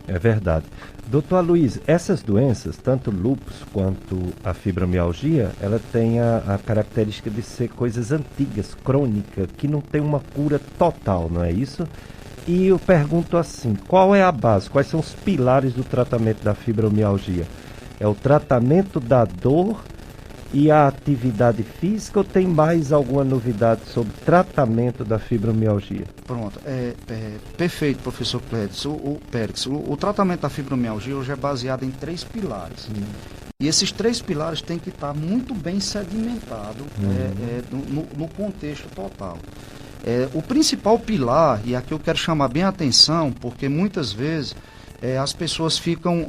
É verdade. Doutor Luiz, essas doenças, tanto o lúpus quanto a fibromialgia, ela tem a característica de ser coisas antigas, crônicas, que não tem uma cura total, não é isso? E eu pergunto assim, qual é a base, quais são os pilares do tratamento da fibromialgia? É o tratamento da dor e a atividade física, ou tem mais alguma novidade sobre tratamento da fibromialgia? Pronto, perfeito, professor Périx. O tratamento da fibromialgia hoje é baseado em 3 pilares. E esses 3 pilares têm que estar muito bem sedimentados no contexto total. O principal pilar, e aqui eu quero chamar bem a atenção, porque muitas vezes as pessoas ficam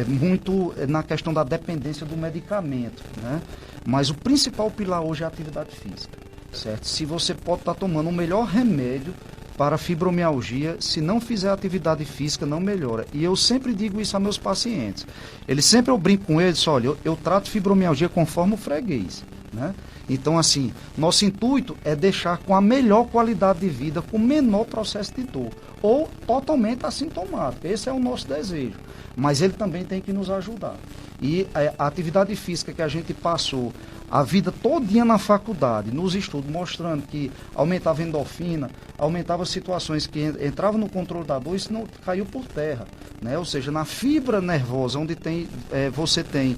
muito na questão da dependência do medicamento, né? Mas o principal pilar hoje é a atividade física, certo? Se você pode estar tomando o melhor remédio para a fibromialgia, se não fizer atividade física, não melhora. E eu sempre digo isso a meus pacientes. Eu brinco com eles, olha, eu trato fibromialgia conforme o freguês, né? Então, assim, nosso intuito é deixar com a melhor qualidade de vida, com o menor processo de dor, ou totalmente assintomático. Esse é o nosso desejo. Mas ele também tem que nos ajudar. E a atividade física que a gente passou a vida todinha na faculdade, nos estudos, mostrando que aumentava a endorfina, aumentava situações que entravam no controle da dor, isso não caiu por terra, né? Ou seja, na fibra nervosa, onde você tem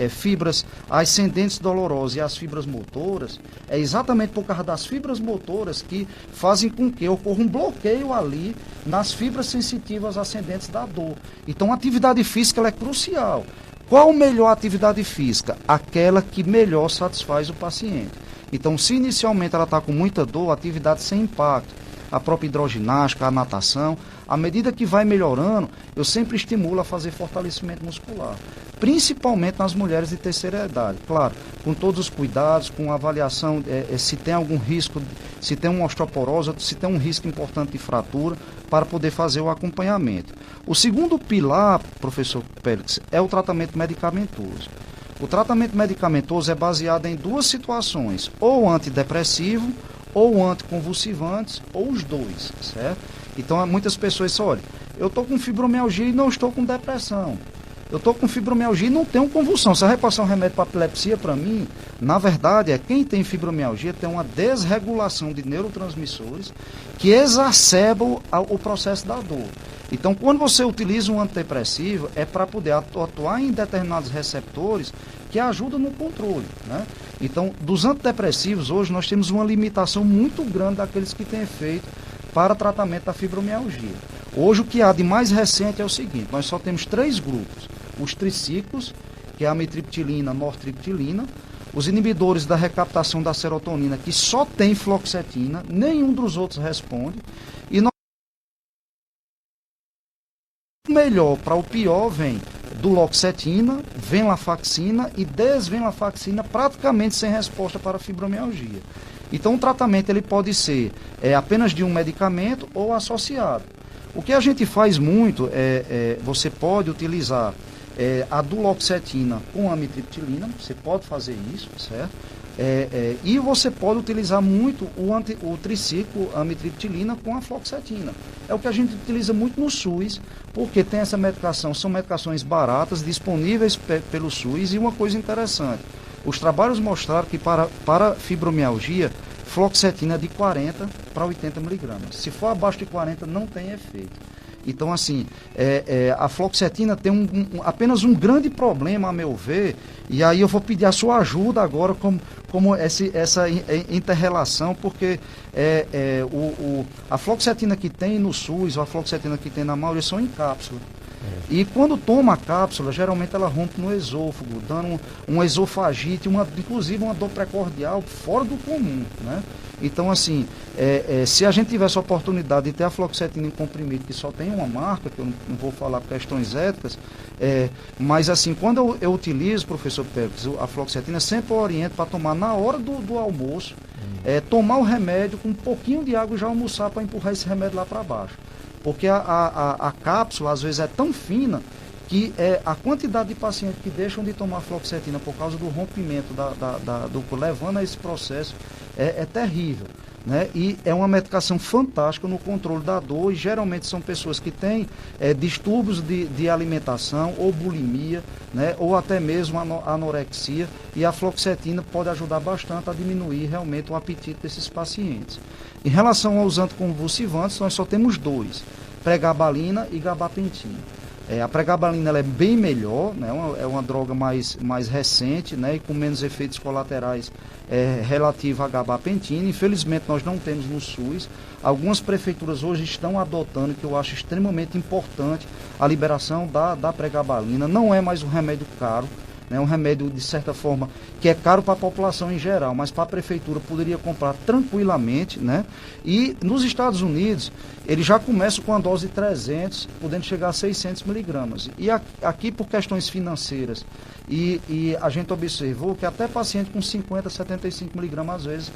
fibras ascendentes dolorosas e as fibras motoras, é exatamente por causa das fibras motoras que fazem com que ocorra um bloqueio ali nas fibras sensitivas ascendentes da dor. Então, a atividade física ela é crucial. Qual a melhor atividade física? Aquela que melhor satisfaz o paciente. Então, se inicialmente ela está com muita dor, atividade sem impacto, a própria hidroginástica, a natação, à medida que vai melhorando, eu sempre estimulo a fazer fortalecimento muscular, principalmente nas mulheres de terceira idade. Claro, com todos os cuidados, com a avaliação se tem algum risco, se tem uma osteoporose, se tem um risco importante de fratura, para poder fazer o acompanhamento. O segundo pilar, professor Périx, é o tratamento medicamentoso. O tratamento medicamentoso é baseado em 2 situações, ou antidepressivo, ou anticonvulsivantes, ou os 2, certo? Então, muitas pessoas dizem, olha, eu estou com fibromialgia e não estou com depressão. Eu estou com fibromialgia e não tenho convulsão. Você vai passar um remédio para epilepsia para mim? Na verdade, quem tem fibromialgia tem uma desregulação de neurotransmissores que exacerbam o processo da dor. Então, quando você utiliza um antidepressivo, é para poder atuar em determinados receptores que ajudam no controle, né? Então, dos antidepressivos, hoje nós temos uma limitação muito grande daqueles que têm efeito para tratamento da fibromialgia. Hoje, o que há de mais recente é o seguinte, nós só temos 3 grupos. Os triciclos, que é a amitriptilina, nortriptilina, os inibidores da recaptação da serotonina, que só tem fluoxetina, nenhum dos outros responde, e melhor para o pior vem duloxetina, venlafaxina e desvenlafaxina, praticamente sem resposta para a fibromialgia. Então o tratamento ele pode ser apenas de um medicamento ou associado. O que a gente faz muito você pode utilizar a duloxetina com amitriptilina, você pode fazer isso, certo? E você pode utilizar muito o triciclo amitriptilina com a fluoxetina. É o que a gente utiliza muito no SUS, porque tem essa medicação, são medicações baratas, disponíveis pelo SUS, e uma coisa interessante, os trabalhos mostraram que para fibromialgia, fluoxetina é de 40 para 80 miligramas. Se for abaixo de 40, não tem efeito. Então, assim, a fluoxetina tem apenas um grande problema, a meu ver, e aí eu vou pedir a sua ajuda agora como essa inter-relação, porque a fluoxetina que tem no SUS, ou a fluoxetina que tem na maioria, são em cápsula. E quando toma a cápsula, geralmente ela rompe no esôfago, dando uma esofagite, inclusive uma dor precordial fora do comum, né? Então, assim, se a gente tivesse a oportunidade de ter a fluoxetina em comprimido, que só tem uma marca, que eu não vou falar por questões éticas, mas, assim, quando eu utilizo, professor Pérez, a fluoxetina, sempre oriento para tomar na hora do almoço, tomar o remédio com um pouquinho de água e já almoçar para empurrar esse remédio lá para baixo. Porque a cápsula, às vezes, é tão fina que a quantidade de pacientes que deixam de tomar fluoxetina por causa do rompimento levando a esse processo é terrível. né? E é uma medicação fantástica no controle da dor, e geralmente são pessoas que têm distúrbios de alimentação ou bulimia, né? Ou até mesmo anorexia, e a fluoxetina pode ajudar bastante a diminuir realmente o apetite desses pacientes. Em relação aos anticonvulsivantes, nós só temos dois, pregabalina e gabapentina. A pregabalina ela é bem melhor, né? É uma droga mais recente, né? E com menos efeitos colaterais relativo à gabapentina. Infelizmente nós não temos no SUS. Algumas prefeituras hoje estão adotando, que eu acho extremamente importante, a liberação da pregabalina. Não é mais um remédio caro, né? Um remédio de certa forma que é caro para a população em geral, mas para a prefeitura poderia comprar tranquilamente, né? E nos Estados Unidos ele já começa com a dose de 300, podendo chegar a 600 miligramas. E aqui por questões financeiras, e a gente observou que até paciente com 50, 75 miligramas às vezes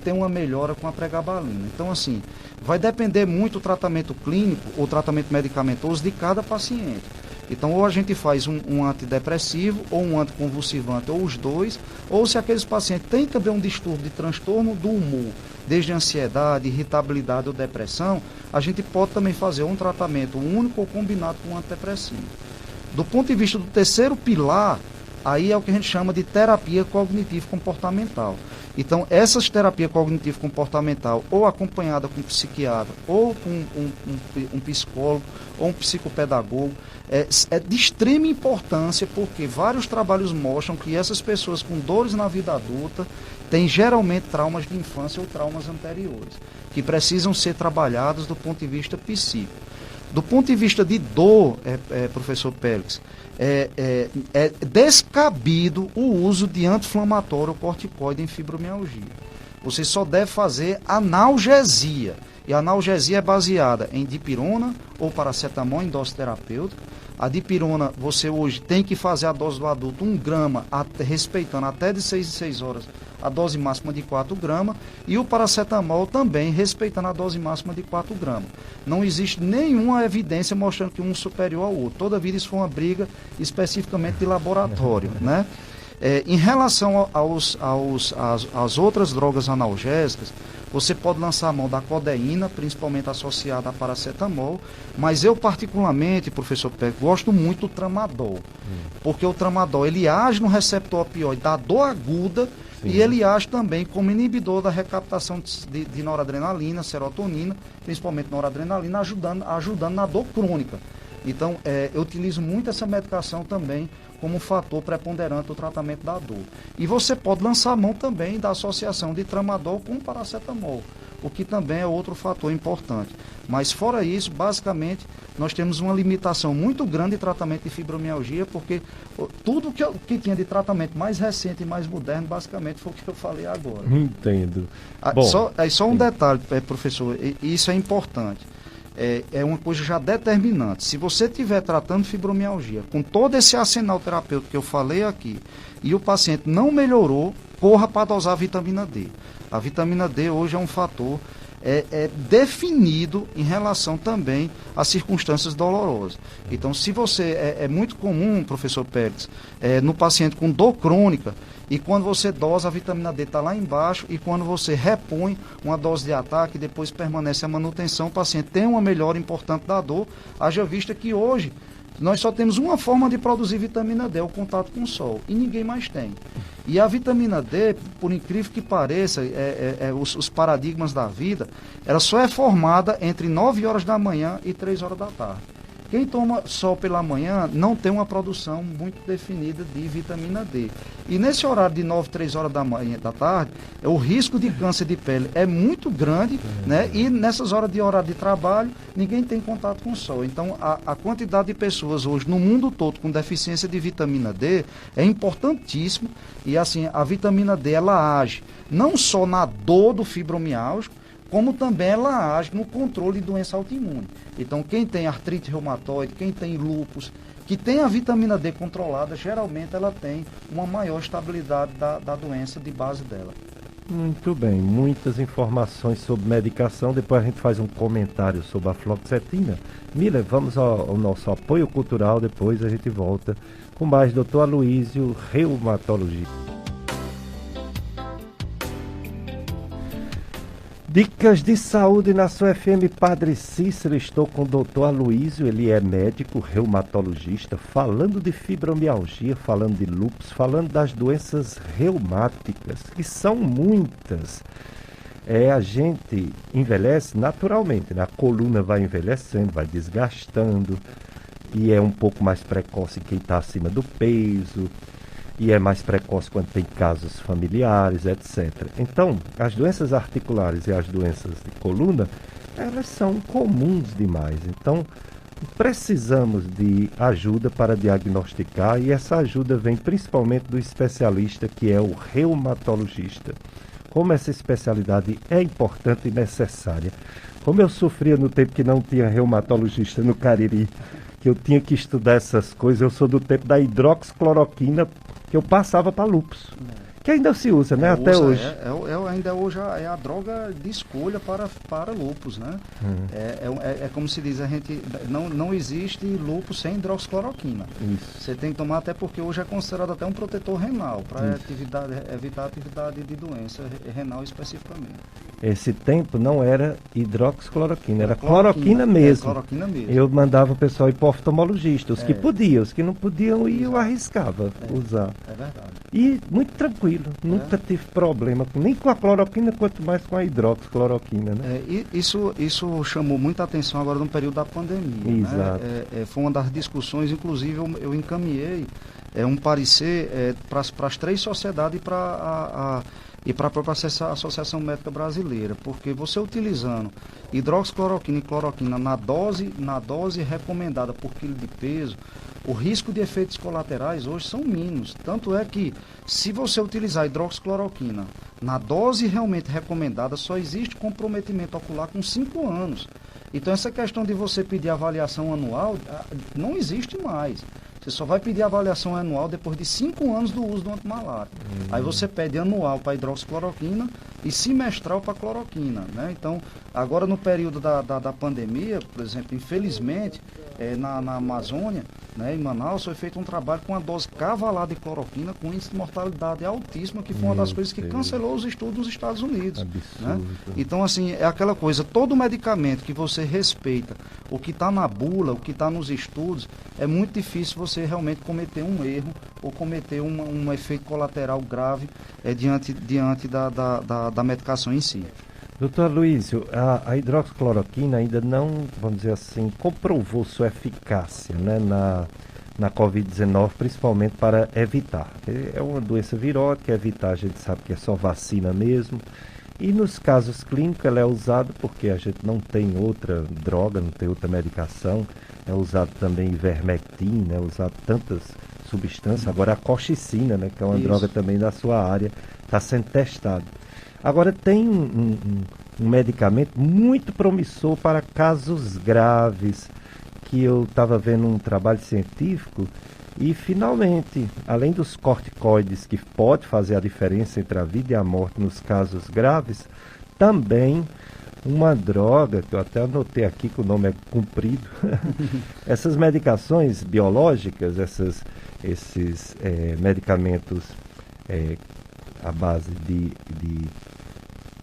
tem uma melhora com a pregabalina. Então assim, vai depender muito do tratamento clínico ou tratamento medicamentoso de cada paciente. Então, ou a gente faz um antidepressivo, ou um anticonvulsivante, ou os dois, ou se aqueles pacientes têm também um distúrbio de transtorno do humor, desde ansiedade, irritabilidade ou depressão, a gente pode também fazer um tratamento único ou combinado com um antidepressivo. Do ponto de vista do terceiro pilar, aí é o que a gente chama de terapia cognitivo-comportamental. Então, essas terapias cognitivo-comportamental, ou acompanhada com um psiquiatra, ou com um psicólogo, ou um psicopedagogo, é de extrema importância, porque vários trabalhos mostram que essas pessoas com dores na vida adulta têm geralmente traumas de infância ou traumas anteriores, que precisam ser trabalhados do ponto de vista psíquico. Do ponto de vista de dor, professor Pélix, é descabido o uso de anti-inflamatório ou corticoide em fibromialgia. Você só deve fazer analgesia. E a analgesia é baseada em dipirona ou paracetamol em dose terapêutica. A dipirona, você hoje tem que fazer a dose do adulto 1 grama, respeitando até de 6 em 6 horas a dose máxima de 4 gramas. E o paracetamol também, respeitando a dose máxima de 4 gramas. Não existe nenhuma evidência mostrando que um superior ao outro. Toda vida isso foi uma briga especificamente de laboratório, né? Em relação às outras drogas analgésicas, você pode lançar a mão da codeína, principalmente associada a paracetamol, mas eu particularmente, professor Pérez, gosto muito do tramadol, porque o tramadol ele age no receptor opioide da dor aguda. Sim. E ele age também como inibidor da recaptação de noradrenalina, serotonina, principalmente noradrenalina, ajudando na dor crônica. Então, eu utilizo muito essa medicação também como um fator preponderante do tratamento da dor. E você pode lançar a mão também da associação de tramadol com paracetamol, o que também é outro fator importante. Mas fora isso, basicamente, nós temos uma limitação muito grande de tratamento de fibromialgia, porque tudo que tinha de tratamento mais recente e mais moderno, basicamente, foi o que eu falei agora. Entendo. Só um detalhe, professor, e isso é importante. É uma coisa já determinante. Se você estiver tratando fibromialgia com todo esse arsenal terapêutico que eu falei aqui e o paciente não melhorou, corra para dosar a vitamina D. A vitamina D hoje é um fator definido em relação também às circunstâncias dolorosas. Então, se você... É muito comum, professor Pérez, no paciente com dor crônica, e quando você dosa, a vitamina D está lá embaixo, e quando você repõe uma dose de ataque, depois permanece a manutenção, o paciente tem uma melhora importante da dor, haja vista que hoje nós só temos uma forma de produzir vitamina D, o contato com o sol, e ninguém mais tem. E a vitamina D, por incrível que pareça, os paradigmas da vida, ela só é formada entre 9 horas da manhã e 3 horas da tarde. Quem toma sol pela manhã não tem uma produção muito definida de vitamina D. E nesse horário de 9, 3 horas da tarde, o risco de câncer de pele é muito grande, né? E nessas horas de horário de trabalho, ninguém tem contato com o sol. Então, a quantidade de pessoas hoje no mundo todo com deficiência de vitamina D é importantíssima. E assim, a vitamina D, ela age não só na dor do fibromialgico, como também ela age no controle de doença autoimune. Então, quem tem artrite reumatoide, quem tem lúpus, que tem a vitamina D controlada, geralmente ela tem uma maior estabilidade da doença de base dela. Muito bem, muitas informações sobre medicação, depois a gente faz um comentário sobre a fluoxetina. Mila, vamos ao nosso apoio cultural, depois a gente volta com mais Dr. Aloísio, reumatologia. Dicas de saúde na sua FM Padre Cícero. Estou com o doutor Aloísio, ele é médico reumatologista, falando de fibromialgia, falando de lúpus, falando das doenças reumáticas, que são muitas. A gente envelhece naturalmente, né? A coluna vai envelhecendo, vai desgastando, e é um pouco mais precoce quem está acima do peso, e é mais precoce quando tem casos familiares, etc. Então, as doenças articulares e as doenças de coluna, elas são comuns demais. Então, precisamos de ajuda para diagnosticar, e essa ajuda vem principalmente do especialista, que é o reumatologista. Como essa especialidade é importante e necessária. Como eu sofria no tempo que não tinha reumatologista no Cariri, que eu tinha que estudar essas coisas, eu sou do tempo da hidroxicloroquina, que eu passava para lúpus, que ainda se usa, né? Até hoje. Ainda hoje é a droga de escolha para lúpus, né? É como se diz, a gente não existe lúpus sem hidroxicloroquina. Isso. Você tem que tomar, até porque hoje é considerado até um protetor renal, para evitar a atividade de doença renal especificamente. Esse tempo não era hidroxicloroquina, era cloroquina mesmo. Cloroquina mesmo. Eu mandava o pessoal ir para o oftalmologista, os que podiam, os que não podiam, eu arriscava usar. É verdade. E muito tranquilo, nunca tive problema, nem com a cloroquina, quanto mais com a hidroxicloroquina, né? Isso chamou muita atenção agora no período da pandemia. Exato. Né? Foi uma das discussões, inclusive eu encaminhei um parecer para as 3 sociedades e para a própria Associação Médica Brasileira, porque você utilizando hidroxicloroquina e cloroquina na dose recomendada por quilo de peso, o risco de efeitos colaterais hoje são mínimos. Tanto é que, se você utilizar hidroxicloroquina na dose realmente recomendada, só existe comprometimento ocular com 5 anos. Então, essa questão de você pedir avaliação anual não existe mais. Você só vai pedir avaliação anual depois de 5 anos do uso do antimalário. Aí você pede anual para hidroxicloroquina e semestral para cloroquina, né? Então, agora no período da pandemia, por exemplo, infelizmente, na Amazônia, né, em Manaus, foi feito um trabalho com a dose cavalada de cloroquina com índice de mortalidade altíssima, que foi uma das coisas que cancelou os estudos nos Estados Unidos. Né? Então, assim, é aquela coisa, todo medicamento que você respeita, o que está na bula, o que está nos estudos, é muito difícil você realmente cometer um erro ou cometer um efeito colateral grave diante da medicação em si. Doutor Aloísio, a hidroxicloroquina ainda não, vamos dizer assim, comprovou sua eficácia, né, na Covid-19, principalmente para evitar. É uma doença virótica, evitar a gente sabe que é só vacina mesmo. E nos casos clínicos ela é usada porque a gente não tem outra droga, não tem outra medicação. É usado também ivermectina, é usado tantas substâncias. Agora a colchicina, né, que é uma droga também da sua área, está sendo testado. Agora tem um medicamento muito promissor para casos graves, que eu estava vendo um trabalho científico e finalmente, além dos corticoides, que pode fazer a diferença entre a vida e a morte nos casos graves, também uma droga, que eu até anotei aqui que o nome é comprido, essas medicações biológicas, esses medicamentos à base de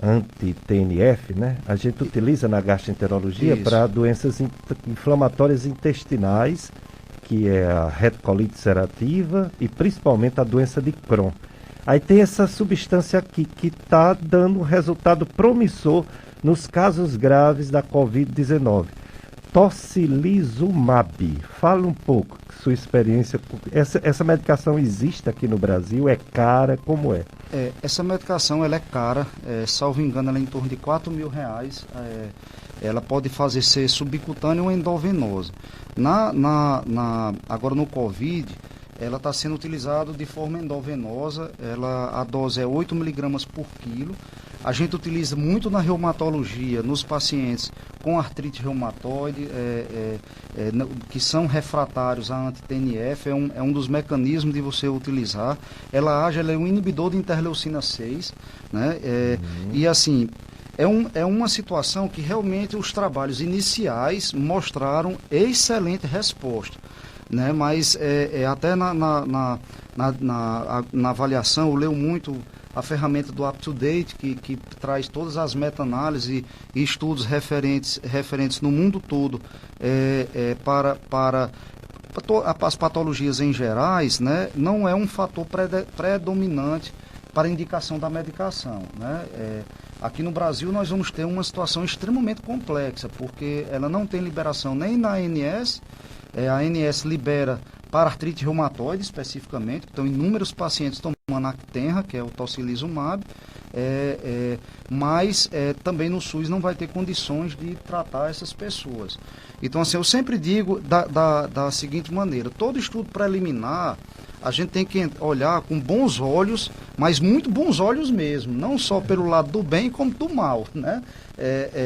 anti-TNF, né? A gente utiliza na gastroenterologia para doenças inflamatórias intestinais, que é a retocolite ulcerativa e principalmente a doença de Crohn. Aí tem essa substância aqui que está dando um resultado promissor nos casos graves da Covid-19. Tocilizumab. Fala um pouco sua experiência. Essa medicação existe aqui no Brasil? É cara? Como é? Essa medicação ela é cara. Salvo engano, ela é em torno de R$4.000. Ela pode ser subcutânea ou endovenosa. Agora no Covid, ela está sendo utilizada de forma endovenosa. A dose é 8 miligramas por quilo. A gente utiliza muito na reumatologia, nos pacientes com artrite reumatoide, que são refratários a anti-TNF, é um dos mecanismos de você utilizar. Ela é um inibidor de interleucina 6, né? E assim, é uma situação que realmente os trabalhos iniciais mostraram excelente resposta, né? Mas até na avaliação, eu leio muito a ferramenta do UpToDate, que traz todas as meta-análises e estudos referentes no mundo todo para as patologias em gerais, né, não é um fator predominante para a indicação da medicação, né? Aqui no Brasil nós vamos ter uma situação extremamente complexa, porque ela não tem liberação nem na ANS, a ANS libera para artrite reumatoide especificamente, então inúmeros pacientes tomando Actenra, que é o tocilizumab, mas também no SUS não vai ter condições de tratar essas pessoas. Então, assim, eu sempre digo da seguinte maneira: todo estudo preliminar a gente tem que olhar com bons olhos, mas muito bons olhos mesmo, não só pelo lado do bem como do mal, né?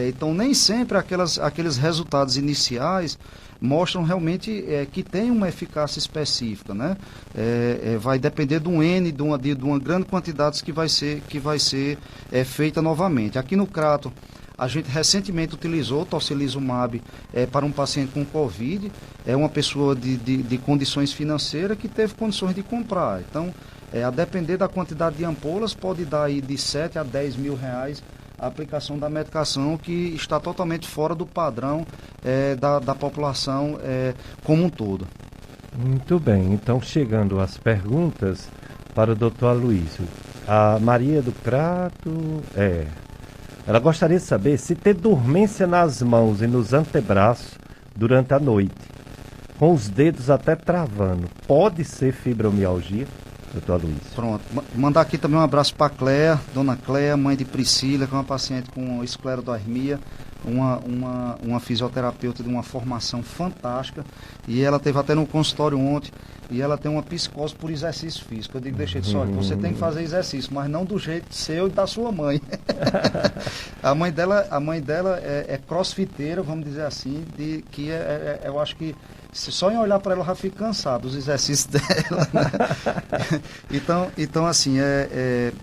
Então, nem sempre aqueles resultados iniciais mostram realmente que tem uma eficácia específica, né? Vai depender de um N, de uma grande quantidade que vai ser feita novamente. Aqui no Crato, a gente recentemente utilizou tocilizumab para um paciente com Covid, uma pessoa de condições financeiras que teve condições de comprar. Então, a depender da quantidade de ampolas, pode dar aí de 7 a 10 mil reais a aplicação da medicação, que está totalmente fora do padrão da população como um todo. Muito bem, então chegando às perguntas para o Dr. Aloísio. A Maria do Crato, ela gostaria de saber se ter dormência nas mãos e nos antebraços durante a noite, com os dedos até travando, pode ser fibromialgia, Dr. Aloísio? Pronto, mandar aqui também um abraço para a Cléa, dona Cléa, mãe de Priscila, que é uma paciente com esclerodermia, uma fisioterapeuta de uma formação fantástica, e ela teve até no consultório ontem, e ela tem uma psicose por exercício físico. Eu digo, deixa só, você tem que fazer exercício, mas não do jeito seu e da sua mãe. A mãe dela é crossfiteira, vamos dizer assim, eu acho que só em olhar para ela já fica cansado dos exercícios dela, né? Então assim,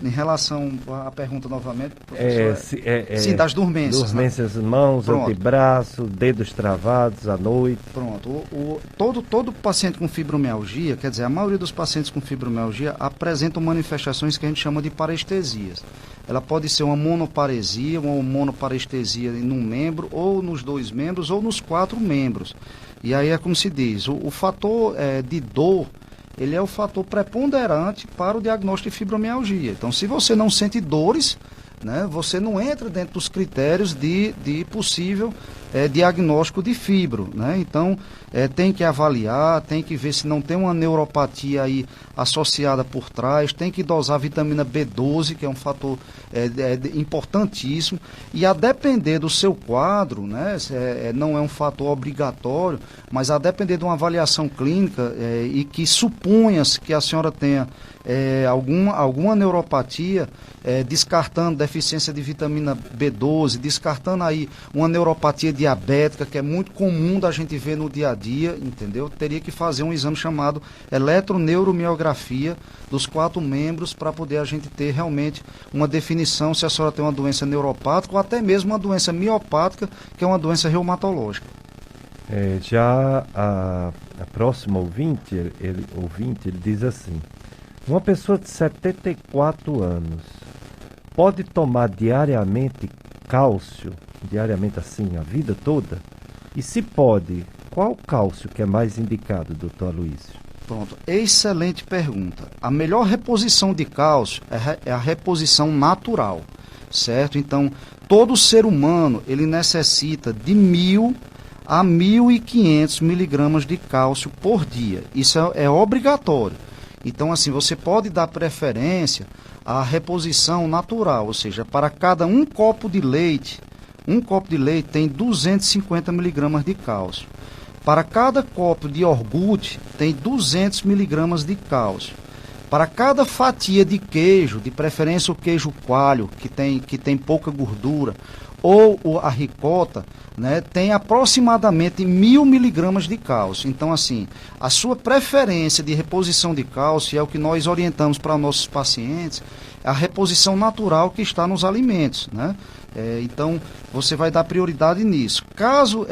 em relação à pergunta novamente, professor, sim, das dormências. Dormências, né? Mãos, pronto. Antebraço, dedos travados à noite. Pronto. Todo paciente com fibromialgia, quer dizer, a maioria dos pacientes com fibromialgia apresentam manifestações que a gente chama de parestesias. Ela pode ser uma monoparesia, uma monoparestesia num membro, ou nos 2 membros, ou nos 4 membros. E aí é como se diz, o fator de dor, ele é o fator preponderante para o diagnóstico de fibromialgia. Então, se você não sente dores, né, você não entra dentro dos critérios de possível diagnóstico de fibro, né? Então, tem que avaliar, tem que ver se não tem uma neuropatia aí associada por trás, tem que dosar vitamina B12, que é um fator importantíssimo, e a depender do seu quadro, né, não é um fator obrigatório, mas a depender de uma avaliação clínica e que suponha-se que a senhora tenha alguma neuropatia, descartando deficiência de vitamina B12, descartando aí uma neuropatia diabética, que é muito comum da gente ver no dia a dia, entendeu? Teria que fazer um exame chamado eletroneuromiografia dos 4 membros para poder a gente ter realmente uma definição se a senhora tem uma doença neuropática ou até mesmo uma doença miopática, que é uma doença reumatológica. Já a próxima ouvinte, ele diz assim: uma pessoa de 74 anos pode tomar diariamente cálcio, diariamente assim, a vida toda? E se pode, qual cálcio que é mais indicado, doutor Aloísio? Pronto, excelente pergunta. A melhor reposição de cálcio é a reposição natural, certo? Então, todo ser humano, ele necessita de 1.000 a 1.500 miligramas de cálcio por dia. Isso é obrigatório. Então, assim, você pode dar preferência à reposição natural, ou seja, para cada um copo de leite tem 250 miligramas de cálcio. Para cada copo de iogurte tem 200 miligramas de cálcio. Para cada fatia de queijo, de preferência o queijo coalho, que tem pouca gordura, ou a ricota, né, tem aproximadamente 1.000 miligramas de cálcio. Então, assim, a sua preferência de reposição de cálcio é o que nós orientamos para nossos pacientes, a reposição natural que está nos alimentos, né? Então, você vai dar prioridade nisso. Caso,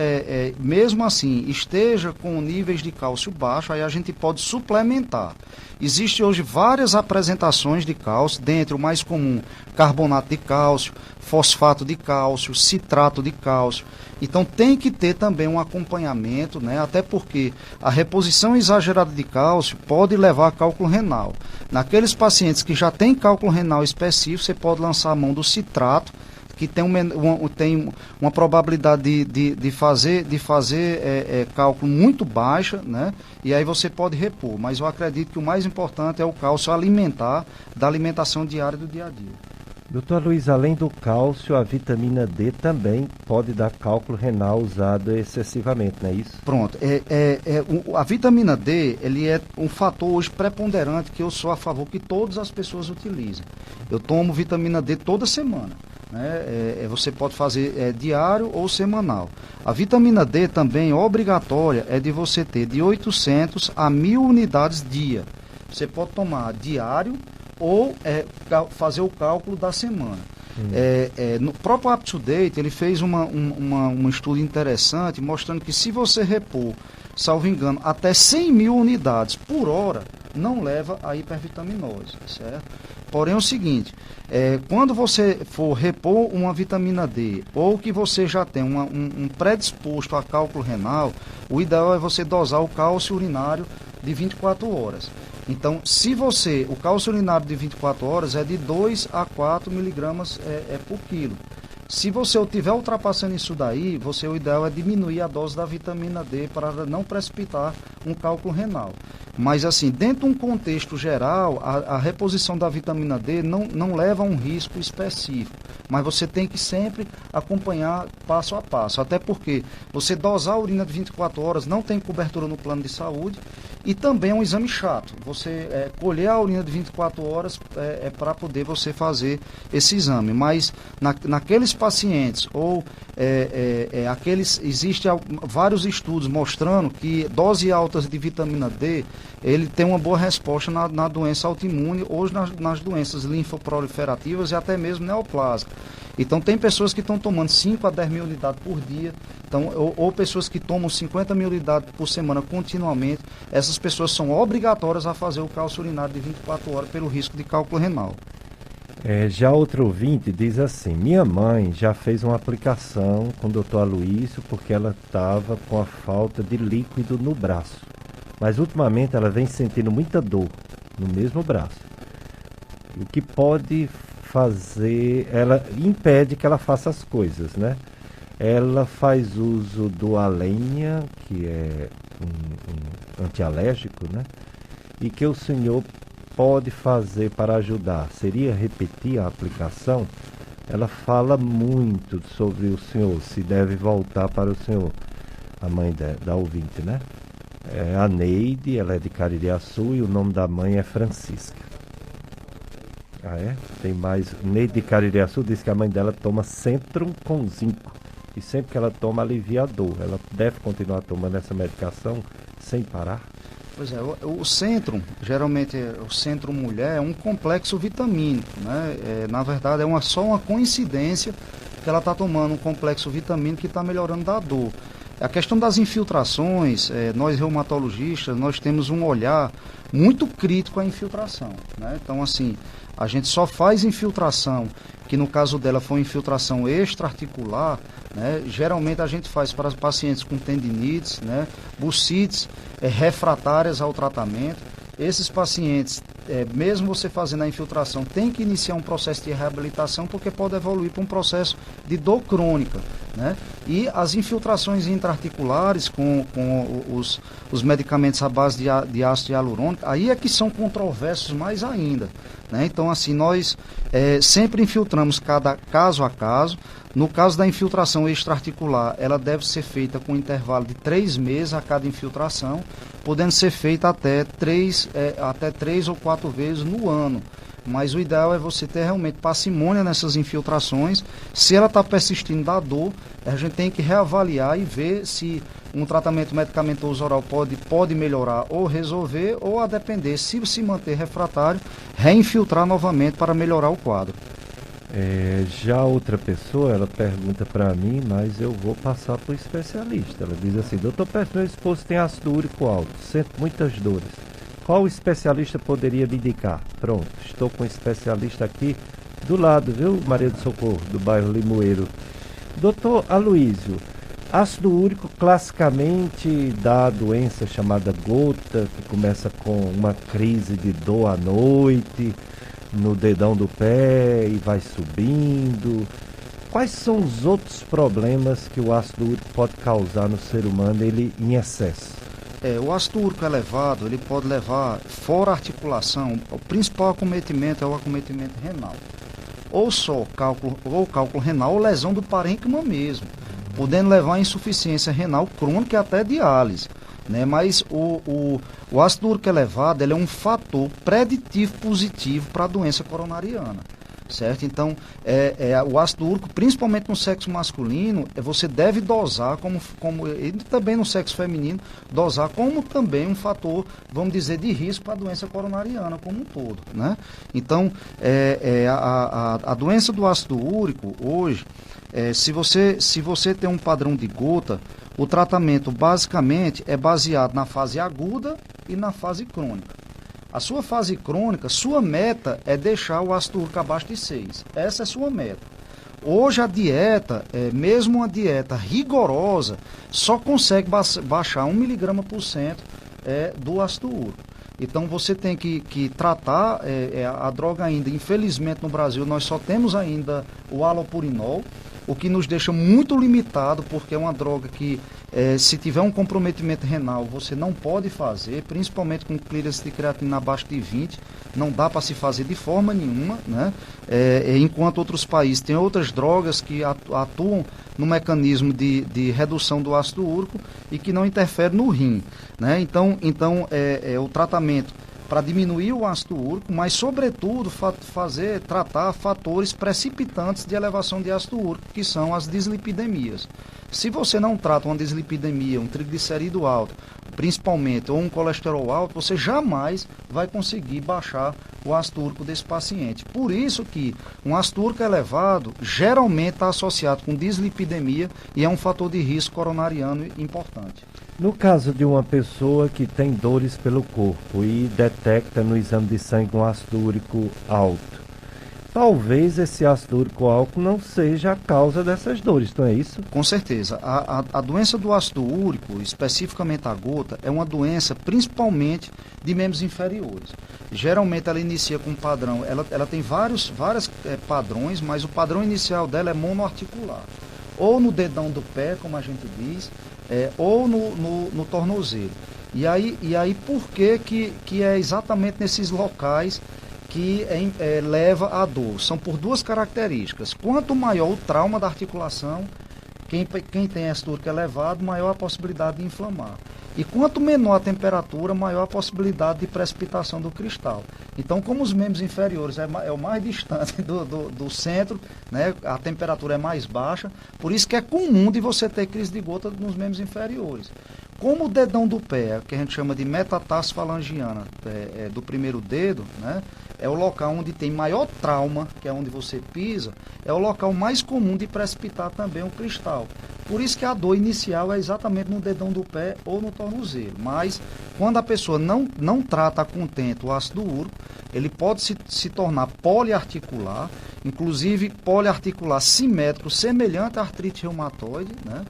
mesmo assim, esteja com níveis de cálcio baixo, aí a gente pode suplementar. Existem hoje várias apresentações de cálcio, dentre o mais comum, carbonato de cálcio, fosfato de cálcio, citrato de cálcio. Então, tem que ter também um acompanhamento, né? Até porque a reposição exagerada de cálcio pode levar a cálculo renal. Naqueles pacientes que já têm cálculo renal específico, você pode lançar a mão do citrato, que tem uma probabilidade de fazer cálculo muito baixa, né? E aí você pode repor. Mas eu acredito que o mais importante é o cálcio alimentar, da alimentação diária do dia a dia. Doutor Luiz, além do cálcio, a vitamina D também pode dar cálculo renal usado excessivamente, não é isso? Pronto. A vitamina D, ele é um fator hoje preponderante que eu sou a favor que todas as pessoas utilizem. Eu tomo vitamina D toda semana. Né? Você pode fazer diário ou semanal. A vitamina D também obrigatória é de você ter de 800 a 1.000 unidades dia. Você pode tomar diário ou fazer o cálculo da semana. No próprio UpToDate, ele fez um estudo interessante mostrando que se você repor, salvo engano, até 100.000 unidades por hora, não leva a hipervitaminose, certo? Porém é o seguinte, quando você for repor uma vitamina D ou que você já tem um predisposto a cálculo renal, o ideal é você dosar o cálcio urinário de 24 horas. Então, o cálcio urinário de 24 horas é de 2 a 4 miligramas por quilo. Se você estiver ultrapassando isso daí, o ideal é diminuir a dose da vitamina D para não precipitar um cálculo renal. Mas assim, dentro de um contexto geral, a reposição da vitamina D não leva a um risco específico. Mas você tem que sempre acompanhar passo a passo. Até porque você dosar a urina de 24 horas não tem cobertura no plano de saúde e também é um exame chato. Você colher a urina de 24 horas para poder você fazer esse exame. Mas naqueles pacientes ou existem vários estudos mostrando que doses altas de vitamina D ele tem uma boa resposta na doença autoimune ou nas doenças linfoproliferativas e até mesmo neoplásicas. Então tem pessoas que estão tomando 5 a 10 mil unidades por dia, ou pessoas que tomam 50 mil unidades por semana continuamente. Essas pessoas são obrigatórias a fazer o cálcio urinário de 24 horas pelo risco de cálculo renal. Já outro ouvinte diz assim, minha mãe já fez uma aplicação com o doutor Aloísio porque ela estava com a falta de líquido no braço. Mas ultimamente ela vem sentindo muita dor no mesmo braço. O que pode fazer, ela impede que ela faça as coisas, né? Ela faz uso do Alenia, que é um antialérgico, né? E que o senhor pode fazer para ajudar? Seria repetir a aplicação? Ela fala muito sobre o senhor, se deve voltar para o senhor, a mãe da ouvinte, né? A Neide, ela é de Caririaçu e o nome da mãe é Francisca. Tem mais. Neide de Caririaçu diz que a mãe dela toma Centrum com zinco e sempre que ela toma alivia a dor. Ela deve continuar tomando essa medicação sem parar? Pois é, o Centrum, geralmente o Centrum Mulher é um complexo vitamínico, né? Na verdade só uma coincidência que ela está tomando um complexo vitamínico que está melhorando da dor. A questão das infiltrações, nós reumatologistas, nós temos um olhar muito crítico à infiltração, né? Então, assim, a gente só faz infiltração, que no caso dela foi infiltração extraarticular, né? Geralmente a gente faz para pacientes com tendinites, né? Bursites refratárias ao tratamento. Esses pacientes, mesmo você fazendo a infiltração, tem que iniciar um processo de reabilitação porque pode evoluir para um processo de dor crônica, né? E as infiltrações intraarticulares com os medicamentos à base de ácido hialurônico, aí é que são controversos mais ainda, né? Então, assim, nós sempre infiltramos cada caso a caso. No caso da infiltração extraarticular, ela deve ser feita com um intervalo de 3 meses a cada infiltração, podendo ser feita até 3 ou 4 vezes no ano. Mas o ideal é você ter realmente parcimônia nessas infiltrações. Se ela está persistindo da dor, a gente tem que reavaliar e ver se um tratamento medicamentoso oral pode melhorar ou resolver, ou a depender, se se manter refratário, reinfiltrar novamente para melhorar o quadro. Já outra pessoa, ela pergunta para mim, mas eu vou passar para o especialista. Ela diz assim: doutor Pérez, meu esposo tem ácido úrico alto, sinto muitas dores. Qual especialista poderia me indicar? Pronto, estou com um especialista aqui do lado, viu, Maria do Socorro, do bairro Limoeiro. Doutor Aloísio, ácido úrico classicamente dá a doença chamada gota, que começa com uma crise de dor à noite, no dedão do pé e vai subindo. Quais são os outros problemas que o ácido úrico pode causar no ser humano, ele em excesso? O ácido úrico elevado, ele pode levar, fora a articulação, o principal acometimento é o acometimento renal. Ou só cálculo renal ou lesão do parênquima mesmo, podendo levar a insuficiência renal crônica e até diálise. Né? Mas o ácido úrico elevado, ele é um fator preditivo positivo para a doença coronariana, certo? Então, o ácido úrico, principalmente no sexo masculino, você deve dosar, e também no sexo feminino, dosar como também um fator, vamos dizer, de risco para a doença coronariana como um todo, né? Então, a doença do ácido úrico, hoje, se você tem um padrão de gota, o tratamento basicamente é baseado na fase aguda e na fase crônica. A sua fase crônica, sua meta é deixar o ácido úrico abaixo de 6. Essa é a sua meta. Hoje a dieta, mesmo uma dieta rigorosa, só consegue baixar 1 mg/cento do ácido úrico. Então você tem que tratar a droga ainda. Infelizmente no Brasil nós só temos ainda o halopurinol, o que nos deixa muito limitado, porque é uma droga que, se tiver um comprometimento renal, você não pode fazer, principalmente com clearance de creatina abaixo de 20, não dá para se fazer de forma nenhuma, né? Enquanto outros países têm outras drogas que atuam no mecanismo de redução do ácido úrico e que não interferem no rim, né? Então o tratamento para diminuir o ácido úrico, mas sobretudo tratar fatores precipitantes de elevação de ácido úrico, que são as dislipidemias. Se você não trata uma dislipidemia, um triglicerídeo alto, principalmente, ou um colesterol alto, você jamais vai conseguir baixar o ácido úrico desse paciente. Por isso que um ácido úrico elevado geralmente está associado com dislipidemia e é um fator de risco coronariano importante. No caso de uma pessoa que tem dores pelo corpo e detecta no exame de sangue um ácido úrico alto, talvez esse ácido úrico alto não seja a causa dessas dores, não é isso? Com certeza. A doença do ácido úrico, especificamente a gota, é uma doença principalmente de membros inferiores. Geralmente ela inicia com um padrão, ela tem vários padrões, mas o padrão inicial dela é monoarticular. Ou no dedão do pé, como a gente diz, ou no tornozelo. E aí por que é exatamente nesses locais que leva à dor? São por duas características. Quanto maior o trauma da articulação, quem tem ácido úrico elevado, maior a possibilidade de inflamar. E quanto menor a temperatura, maior a possibilidade de precipitação do cristal. Então, como os membros inferiores é o mais distante do centro, né, a temperatura é mais baixa, por isso que é comum de você ter crise de gota nos membros inferiores. Como o dedão do pé, que a gente chama de metatarso falangiana, do primeiro dedo, né, é o local onde tem maior trauma, que é onde você pisa, é o local mais comum de precipitar também o cristal. Por isso que a dor inicial é exatamente no dedão do pé ou no tornozelo. Mas quando a pessoa não trata a contento o ácido úrico, ele pode se tornar poliarticular, inclusive poliarticular simétrico, semelhante à artrite reumatoide, né?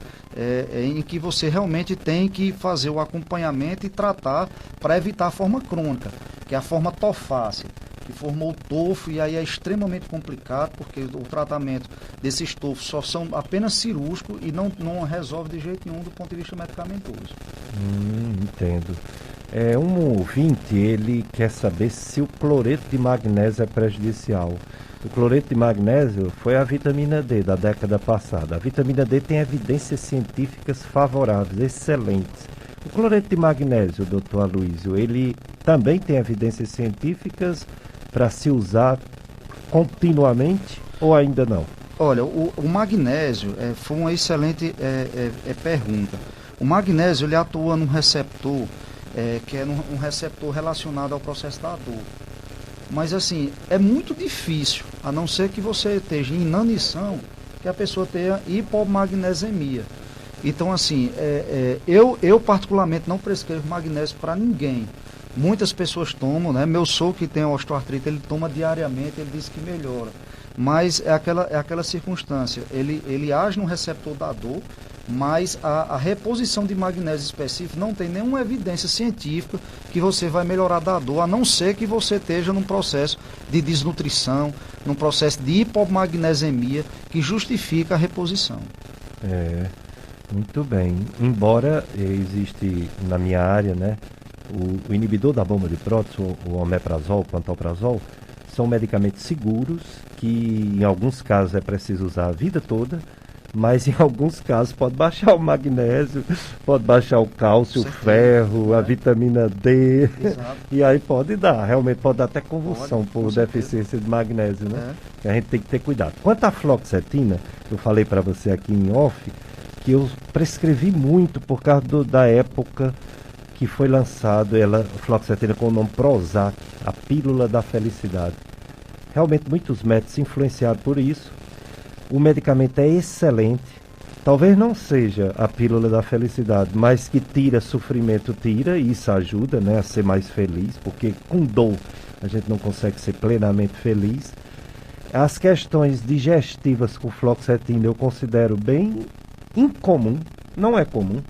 Em que você realmente tem que fazer o acompanhamento e tratar para evitar a forma crônica, que é a forma tofácea, que formou o tofo, e aí é extremamente complicado, porque o tratamento desses tofos só são apenas cirúrgico e não resolve de jeito nenhum do ponto de vista medicamentoso. Entendo. Um ouvinte, ele quer saber se o cloreto de magnésio é prejudicial. O cloreto de magnésio foi a vitamina D da década passada. A vitamina D tem evidências científicas favoráveis, excelentes. O cloreto de magnésio, doutor Aloísio, ele também tem evidências científicas para se usar continuamente ou ainda não? Olha, o magnésio foi uma excelente pergunta. O magnésio, ele atua num receptor, que é um receptor relacionado ao processo da dor. Mas assim, é muito difícil, a não ser que você esteja em inanição, que a pessoa tenha hipomagnesemia. Então assim, eu particularmente não prescrevo magnésio para ninguém. Muitas pessoas tomam, né? Meu sogro que tem osteoartrite, ele toma diariamente, ele diz que melhora. Mas é aquela circunstância, ele age no receptor da dor, mas a reposição de magnésio específico não tem nenhuma evidência científica que você vai melhorar da dor, a não ser que você esteja num processo de desnutrição, num processo de hipomagnesemia que justifica a reposição. Muito bem. Embora existe na minha área, né, o inibidor da bomba de prótons, o omeprazol, o pantoprazol, são medicamentos seguros que em alguns casos é preciso usar a vida toda, mas em alguns casos pode baixar o magnésio, pode baixar o cálcio, o ferro, a vitamina D. Exato. E aí realmente pode dar até convulsão por deficiência de magnésio, né? A gente tem que ter cuidado. Quanto à fluoxetina, eu falei para você aqui em off, que eu prescrevi muito por causa da época que foi lançado a fluoxetina com o nome Prozac, a pílula da felicidade. Realmente muitos médicos influenciados por isso. O medicamento é excelente, talvez não seja a pílula da felicidade, mas que tira sofrimento, e isso ajuda, né, a ser mais feliz, porque com dor a gente não consegue ser plenamente feliz. As questões digestivas com fluoxetina eu considero bem incomum, não é comum.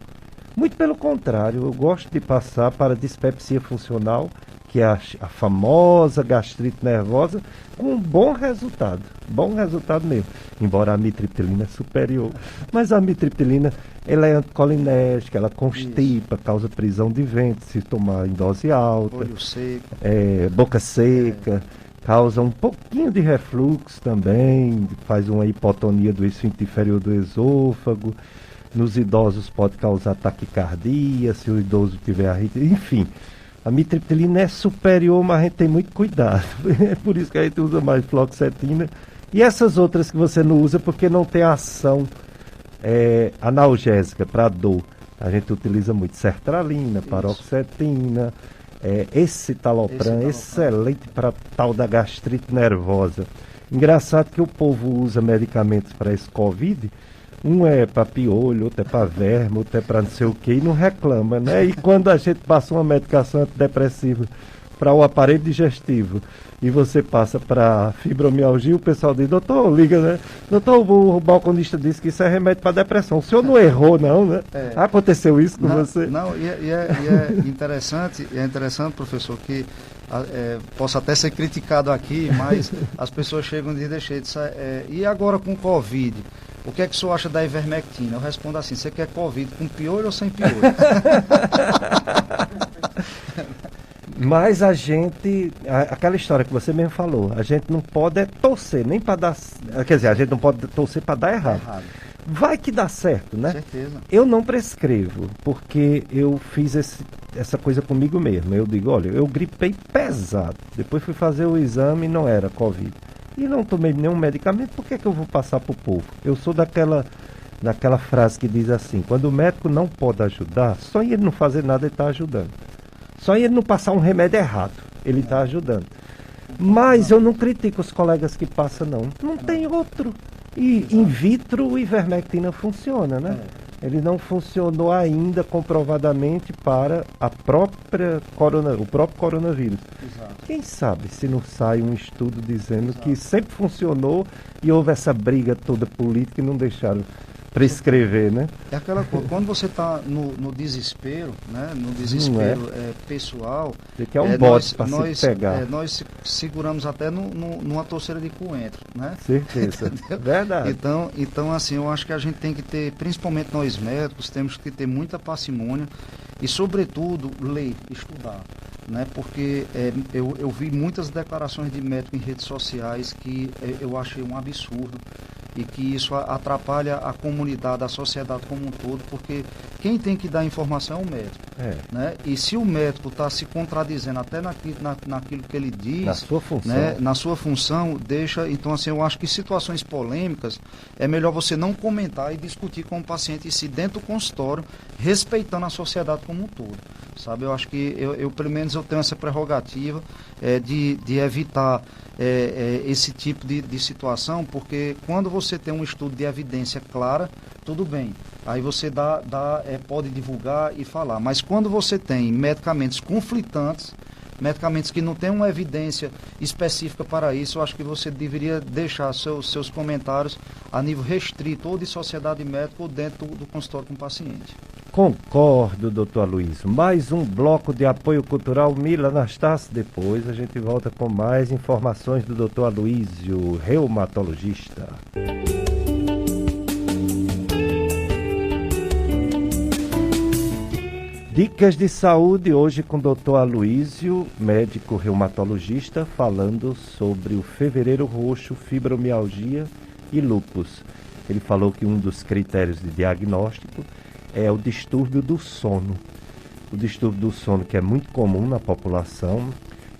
Muito pelo contrário, eu gosto de passar para dispepsia funcional, que é a famosa gastrite nervosa, com um bom resultado mesmo. Embora a amitriptilina é superior. Mas a amitriptilina, ela é anticolinérgica, ela constipa, causa prisão de ventre, se tomar em dose alta. Olho seco. Boca seca, causa um pouquinho de refluxo também, faz uma hipotonia do esfíncter inferior do esôfago. Nos idosos pode causar taquicardia, se o idoso tiver arritmia, enfim. A amitriptilina é superior, mas a gente tem muito cuidado. É por isso que a gente usa mais fluoxetina. E essas outras que você não usa porque não tem ação analgésica para dor. A gente utiliza muito sertralina, paroxetina, escitalopram, excelente para tal da gastrite nervosa. Engraçado que o povo usa medicamentos para esse Covid. Um é para piolho, outro é para verme, outro é para não sei o que, e não reclama, né? E quando a gente passa uma medicação antidepressiva para o aparelho digestivo e você passa para fibromialgia, o pessoal diz, doutor, liga, né? Doutor, o balconista disse que isso é remédio para depressão. O senhor não errou, não, né? Aconteceu isso com você? Não, e é interessante, professor, que posso até ser criticado aqui, mas as pessoas chegam e dizem, e agora com o Covid? O que é que o senhor acha da ivermectina? Eu respondo assim, você quer Covid com piolho ou sem piolho? Mas a gente, aquela história que você mesmo falou, a gente não pode torcer nem para dar, quer dizer, a gente não pode torcer para dar errado. Vai que dá certo, né? Com certeza. Eu não prescrevo, porque eu fiz essa coisa comigo mesmo. Eu digo, olha, eu gripei pesado, depois fui fazer o exame e não era Covid. E não tomei nenhum medicamento, por que eu vou passar para o povo? Eu sou daquela frase que diz assim, quando o médico não pode ajudar, só em ele não fazer nada ele está ajudando. Só em ele não passar um remédio errado, ele está ajudando. Mas eu não critico os colegas que passam, não. Não tem outro. E in vitro o ivermectina funciona, né? Ele não funcionou ainda comprovadamente para o próprio coronavírus. Exato. Quem sabe se não sai um estudo dizendo que sempre funcionou e houve essa briga toda política e não deixaram prescrever, né? É aquela coisa, quando você está no desespero, né? No desespero pessoal, que é um bote para se pegar. Nós seguramos até numa torceira de coentro, né? Certeza, verdade. Então, assim, eu acho que a gente tem que ter, principalmente nós médicos, temos que ter muita parcimônia e, sobretudo, ler, estudar. Né? Porque eu vi muitas declarações de médico em redes sociais que eu achei um absurdo. e que isso atrapalha a comunidade, a sociedade como um todo, porque quem tem que dar informação é o médico. Né? E se o médico está se contradizendo até naquilo que ele diz, na sua função, né? Na sua função, deixa. Então, assim, eu acho que situações polêmicas é melhor você não comentar e discutir com o paciente em si dentro do consultório, respeitando a sociedade como um todo. Sabe? Eu acho que eu pelo menos eu tenho essa prerrogativa de evitar esse tipo de situação, porque quando você tem um estudo de evidência clara, tudo bem. Aí você pode divulgar e falar. Mas quando você tem medicamentos conflitantes, medicamentos que não têm uma evidência específica para isso, eu acho que você deveria deixar seus comentários a nível restrito, ou de sociedade médica, ou dentro do consultório com o paciente. Concordo, doutor Aloysio. Mais um bloco de apoio cultural Mila Anastácio. Depois a gente volta com mais informações do doutor Aloysio, reumatologista. Dicas de saúde hoje com o doutor Aloysio, médico reumatologista, falando sobre o fevereiro roxo, fibromialgia e lúpus. Ele falou que um dos critérios de diagnóstico é o distúrbio do sono. O distúrbio do sono, que é muito comum na população,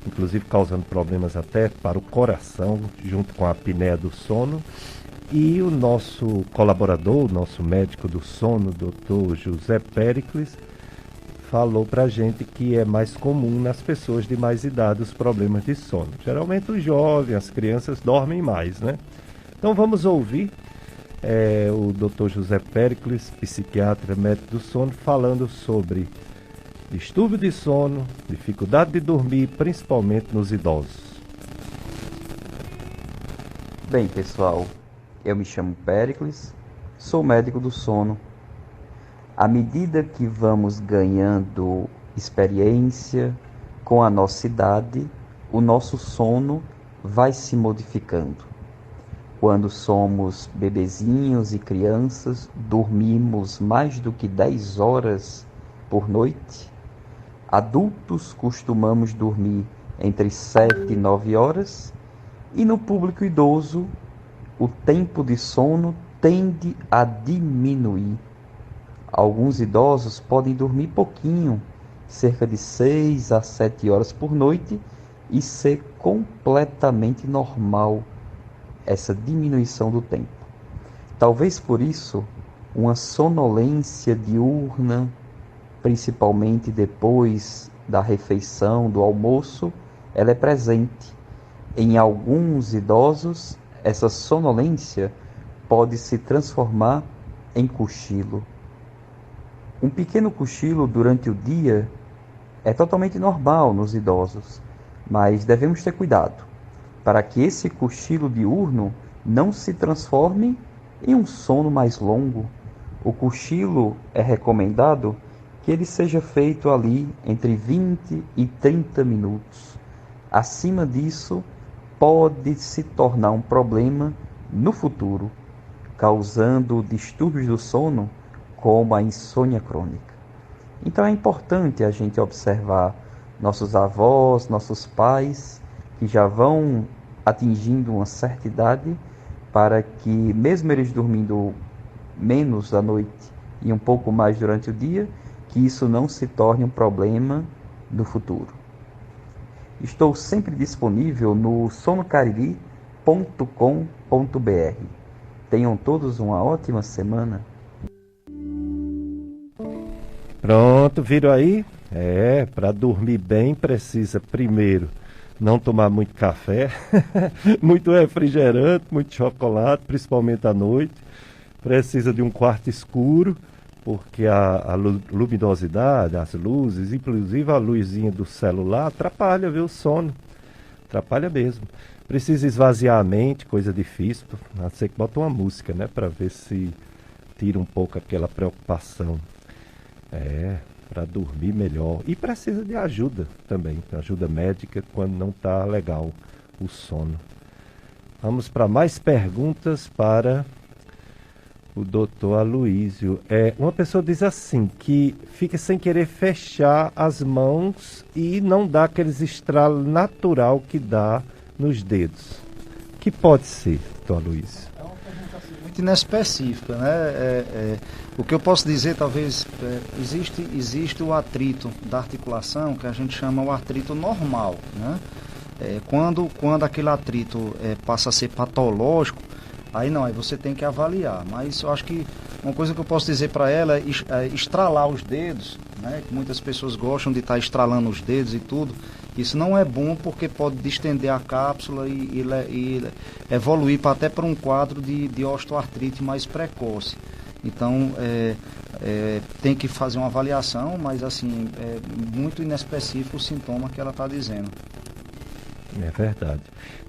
inclusive causando problemas até para o coração, junto com a apneia do sono. E o nosso colaborador, o nosso médico do sono, doutor José Péricles, falou para a gente que é mais comum nas pessoas de mais idade os problemas de sono. Geralmente os jovens, as crianças dormem mais, né? Então vamos ouvir o Dr. José Péricles, psiquiatra, médico do sono, falando sobre distúrbio de sono, dificuldade de dormir, principalmente nos idosos. Bem, pessoal, eu me chamo Péricles, sou médico do sono. À medida que vamos ganhando experiência com a nossa idade, o nosso sono vai se modificando. Quando somos bebezinhos e crianças, dormimos mais do que 10 horas por noite. Adultos costumamos dormir entre 7 e 9 horas. E no público idoso, o tempo de sono tende a diminuir. Alguns idosos podem dormir pouquinho, cerca de 6 a 7 horas por noite, e ser completamente normal essa diminuição do tempo. Talvez por isso, uma sonolência diurna, principalmente depois da refeição, do almoço, ela é presente. Em alguns idosos, essa sonolência pode se transformar em cochilo. Um pequeno cochilo durante o dia é totalmente normal nos idosos, mas devemos ter cuidado para que esse cochilo diurno não se transforme em um sono mais longo. O cochilo é recomendado que ele seja feito ali entre 20 e 30 minutos. Acima disso, pode se tornar um problema no futuro, causando distúrbios do sono, como a insônia crônica. Então é importante a gente observar nossos avós, nossos pais, que já vão atingindo uma certa idade, para que, mesmo eles dormindo menos à noite e um pouco mais durante o dia, que isso não se torne um problema no futuro. Estou sempre disponível no sonocariri.com.br. Tenham todos uma ótima semana. Pronto, viram aí? Para dormir bem precisa primeiro não tomar muito café, muito refrigerante, muito chocolate, principalmente à noite. Precisa de um quarto escuro, porque a luminosidade, as luzes, inclusive a luzinha do celular, atrapalha, viu, o sono. Atrapalha mesmo. Precisa esvaziar a mente, coisa difícil, a não ser que bota uma música, né, para ver se tira um pouco aquela preocupação. Para dormir melhor. E precisa de ajuda também, ajuda médica quando não está legal o sono. Vamos para mais perguntas para o doutor Aloysio. Uma pessoa diz assim, que fica sem querer fechar as mãos e não dá aqueles estralos natural que dá nos dedos. Que pode ser, doutor Aloysio? É uma pergunta assim muito inespecífica, né? O que eu posso dizer, talvez, existe o atrito da articulação, que a gente chama o atrito normal, né? Quando aquele atrito passa a ser patológico, aí não, aí você tem que avaliar. Mas eu acho que uma coisa que eu posso dizer para ela é estralar os dedos, né? Que muitas pessoas gostam de estar estralando os dedos e tudo. Isso não é bom porque pode distender a cápsula e evoluir até para um quadro de osteoartrite mais precoce. Então, tem que fazer uma avaliação, mas assim, é muito inespecífico o sintoma que ela está dizendo. É verdade.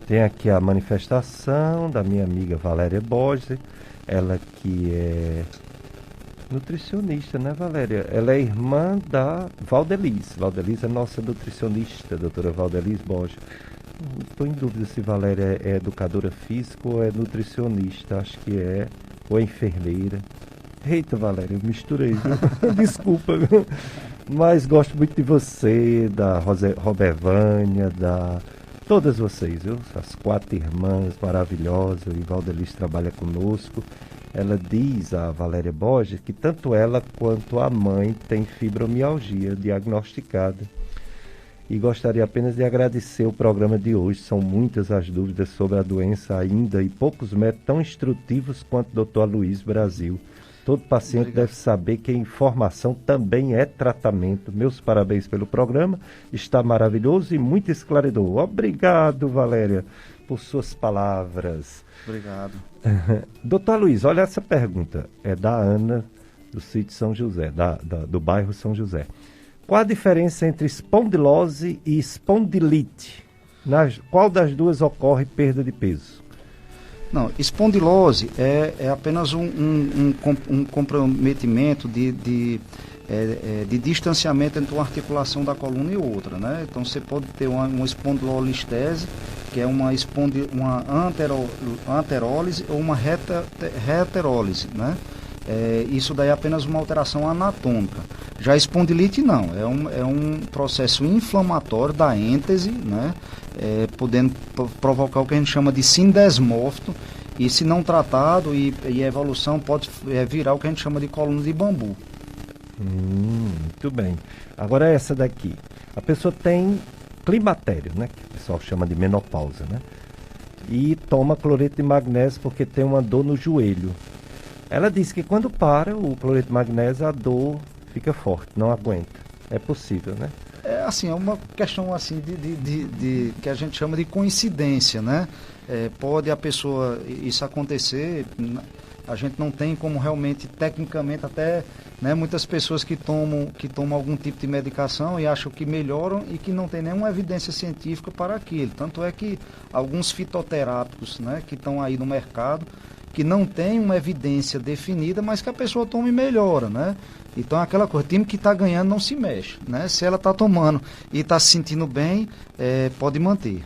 Tem aqui a manifestação da minha amiga Valéria Borges, ela que é nutricionista, né, Valéria? Ela é irmã da Valdeliz. Valdeliz é nossa nutricionista, doutora Valdeliz Borges. Estou em dúvida se Valéria é educadora física ou é nutricionista, acho que é, ou é enfermeira. Eita, Valéria, eu misturei, viu? Desculpa, viu? Mas gosto muito de você, da Robervânia, da todas vocês, viu? As 4 irmãs maravilhosas, e Valdeliz trabalha conosco. Ela diz, a Valéria Borges, que tanto ela quanto a mãe tem fibromialgia diagnosticada. E gostaria apenas de agradecer o programa de hoje. São muitas as dúvidas sobre a doença ainda e poucos métodos tão instrutivos quanto o Dr. Aloysio Brasil. Todo paciente deve saber que a informação também é tratamento. Meus parabéns pelo programa, está maravilhoso e muito esclarecedor. Obrigado, Valéria, por suas palavras. Obrigado. Doutor Luiz, olha essa pergunta, é da Ana, do sítio São José, do bairro São José. Qual a diferença entre espondilose e espondilite? Qual das duas ocorre perda de peso? Não, espondilose é apenas um comprometimento de distanciamento entre uma articulação da coluna e outra, né? Então você pode ter uma espondilolistese, que é uma anterólise ou uma reterólise, né? Isso daí é apenas uma alteração anatômica. Já a espondilite não, é um processo inflamatório da êntese, né? Podendo provocar o que a gente chama de sindesmófito, e se não tratado e a evolução pode virar o que a gente chama de coluna de bambu. Muito bem. Agora essa daqui, a pessoa tem climatério, né? Que o pessoal chama de menopausa, né? E toma cloreto de magnésio porque tem uma dor no joelho. Ela diz que quando para o cloreto de magnésio, a dor fica forte, não aguenta. É possível, né? É uma questão assim de que a gente chama de coincidência, né? Pode a pessoa, isso acontecer, a gente não tem como realmente, tecnicamente até, né, muitas pessoas que tomam algum tipo de medicação e acham que melhoram e que não tem nenhuma evidência científica para aquilo. Tanto é que alguns fitoterápicos, né, que estão aí no mercado, que não tem uma evidência definida, mas que a pessoa toma e melhora, né? Então aquela coisa, o time que está ganhando não se mexe, né? Se ela está tomando e está se sentindo bem, pode manter.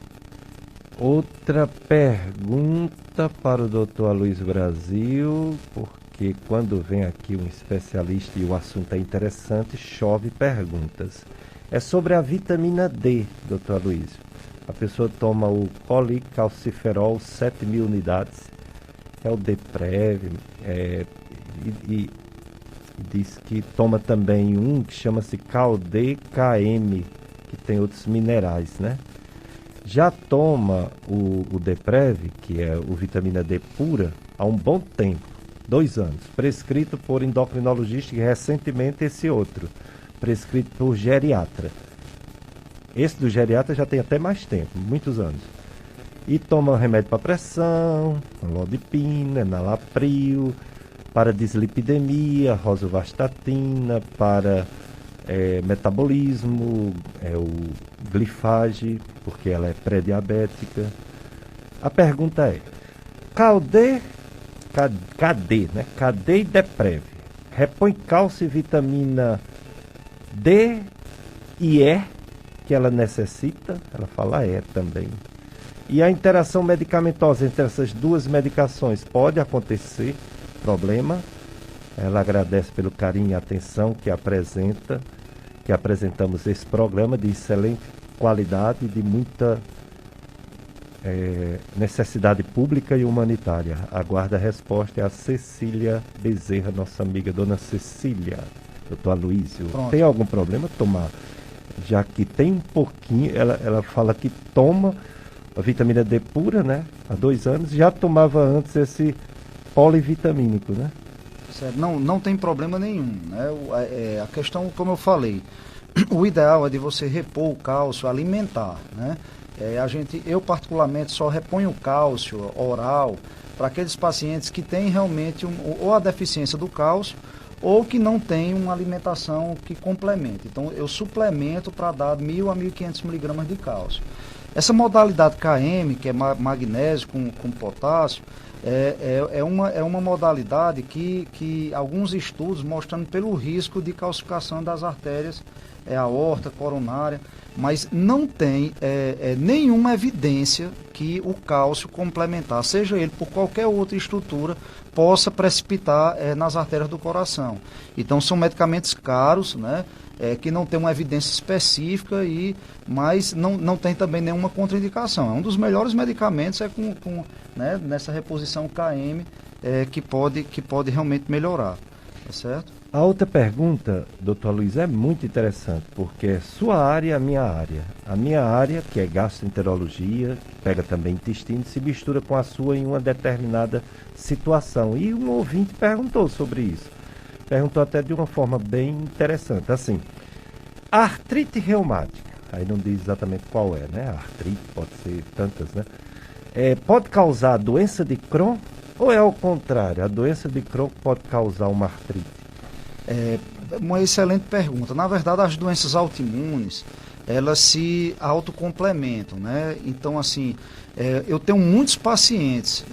Outra pergunta para o Dr. Aloysio Brasil, porque quando vem aqui um especialista e o assunto é interessante, chove perguntas. É sobre a vitamina D, Dr. Aloysio. A pessoa toma o colicalciferol 7.000 unidades, é o Deprev, e diz que toma também um que chama-se CalD-KM, que tem outros minerais, né? Já toma o Deprev, que é o vitamina D pura, há um bom tempo, 2 anos, prescrito por endocrinologista e recentemente esse outro, prescrito por geriatra. Esse do geriatra já tem até mais tempo, muitos anos. E toma remédio para pressão, lodipina, enalapril, para dislipidemia, rosuvastatina, para metabolismo, o glifage, porque ela é pré-diabética. A pergunta é, KD, né? KD e Deprev, repõe cálcio e vitamina D e E que ela necessita? Ela fala também. E a interação medicamentosa entre essas duas medicações pode acontecer problema? Ela agradece pelo carinho e atenção que apresentamos esse programa de excelente qualidade e de muita necessidade pública e humanitária. Aguarda a resposta, é a Cecília Bezerra, nossa amiga, dona Cecília. Doutor Aloysio, tem algum problema tomar? Já que tem um pouquinho, ela fala que toma a vitamina D pura, né? Há 2 anos, já tomava antes esse polivitamínico, né? Certo. Não tem problema nenhum, né? A questão, como eu falei, o ideal é de você repor o cálcio alimentar, né? Eu particularmente só reponho o cálcio oral para aqueles pacientes que têm realmente ou a deficiência do cálcio ou que não tem uma alimentação que complemente. Então eu suplemento para dar 1.000 a 1.500 miligramas de cálcio. Essa modalidade KM, que é magnésio com potássio, é uma modalidade que alguns estudos mostrando pelo risco de calcificação das artérias aorta, coronária, mas não tem nenhuma evidência que o cálcio complementar, seja ele por qualquer outra estrutura, possa precipitar nas artérias do coração. Então são medicamentos caros, né? Que não tem uma evidência específica, mas não tem também nenhuma contraindicação. É um dos melhores medicamentos né, nessa reposição KM que pode realmente melhorar. Tá certo? A outra pergunta, doutor Luiz, é muito interessante, porque é sua área e a minha área. A minha área, que é gastroenterologia, pega também intestino, se mistura com a sua em uma determinada situação. E um ouvinte perguntou sobre isso. Perguntou até de uma forma bem interessante. Assim, artrite reumática, aí não diz exatamente qual é, né? Artrite pode ser tantas, né? Pode causar doença de Crohn ou é ao contrário? A doença de Crohn pode causar uma artrite? Uma excelente pergunta. Na verdade, as doenças autoimunes, elas se autocomplementam, né? Então, assim, eu tenho muitos pacientes,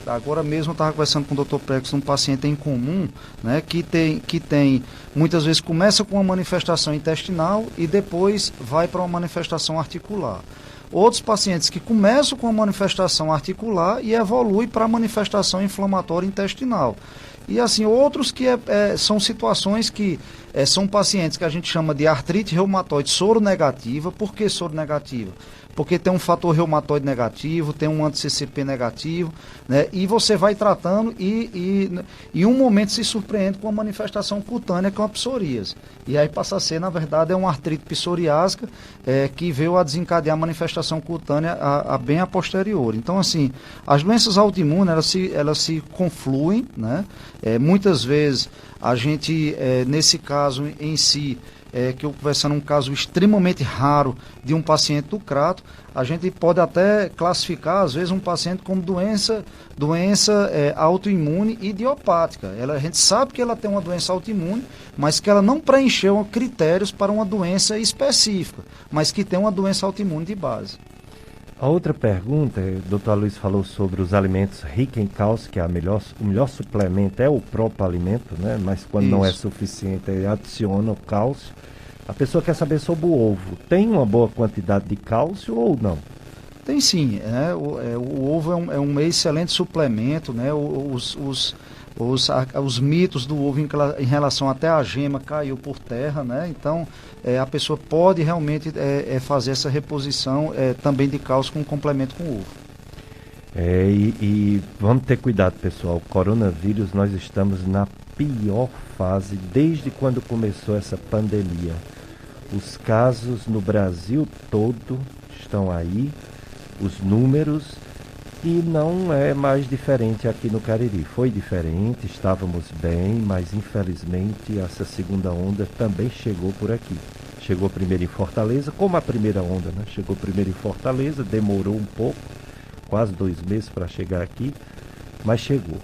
agora mesmo eu estava conversando com o Dr. Prex, um paciente em comum, né, que tem, muitas vezes começa com uma manifestação intestinal e depois vai para uma manifestação articular. Outros pacientes que começam com a manifestação articular e evoluem para a manifestação inflamatória intestinal. E assim, outros que são situações que são pacientes que a gente chama de artrite reumatoide soronegativa. Por que soronegativa? Porque tem um fator reumatoide negativo, tem um anti-CCP negativo, né? E você vai tratando e em um momento se surpreende com uma manifestação cutânea, que é uma psoríase. E aí passa a ser, na verdade, uma artrite psoriásica que veio a desencadear a manifestação cutânea bem a posterior. Então, assim, as doenças autoimunes, elas se confluem, né? Muitas vezes a gente, nesse caso em si, que eu conversando um caso extremamente raro de um paciente do crato, a gente pode até classificar, às vezes, um paciente como doença autoimune idiopática. A gente sabe que ela tem uma doença autoimune, mas que ela não preencheu critérios para uma doença específica, mas que tem uma doença autoimune de base. A outra pergunta, o doutor Luiz falou sobre os alimentos ricos em cálcio, que o melhor suplemento é o próprio alimento, né? Mas quando não é suficiente, ele adiciona o cálcio. A pessoa quer saber sobre o ovo. Tem uma boa quantidade de cálcio ou não? Tem sim. O ovo é um excelente suplemento, né? Os mitos do ovo em relação até à gema caiu por terra, né? Então a pessoa pode realmente fazer essa reposição também de cálcio com complemento com ovo. E vamos ter cuidado, pessoal. O coronavírus, nós estamos na pior fase desde quando começou essa pandemia. Os casos no Brasil todo estão aí, os números. E não é mais diferente aqui no Cariri. Foi diferente, estávamos bem, mas infelizmente essa segunda onda também chegou por aqui. Chegou primeiro em Fortaleza, como a primeira onda, né? Chegou primeiro em Fortaleza, demorou um pouco, quase 2 meses para chegar aqui, mas chegou.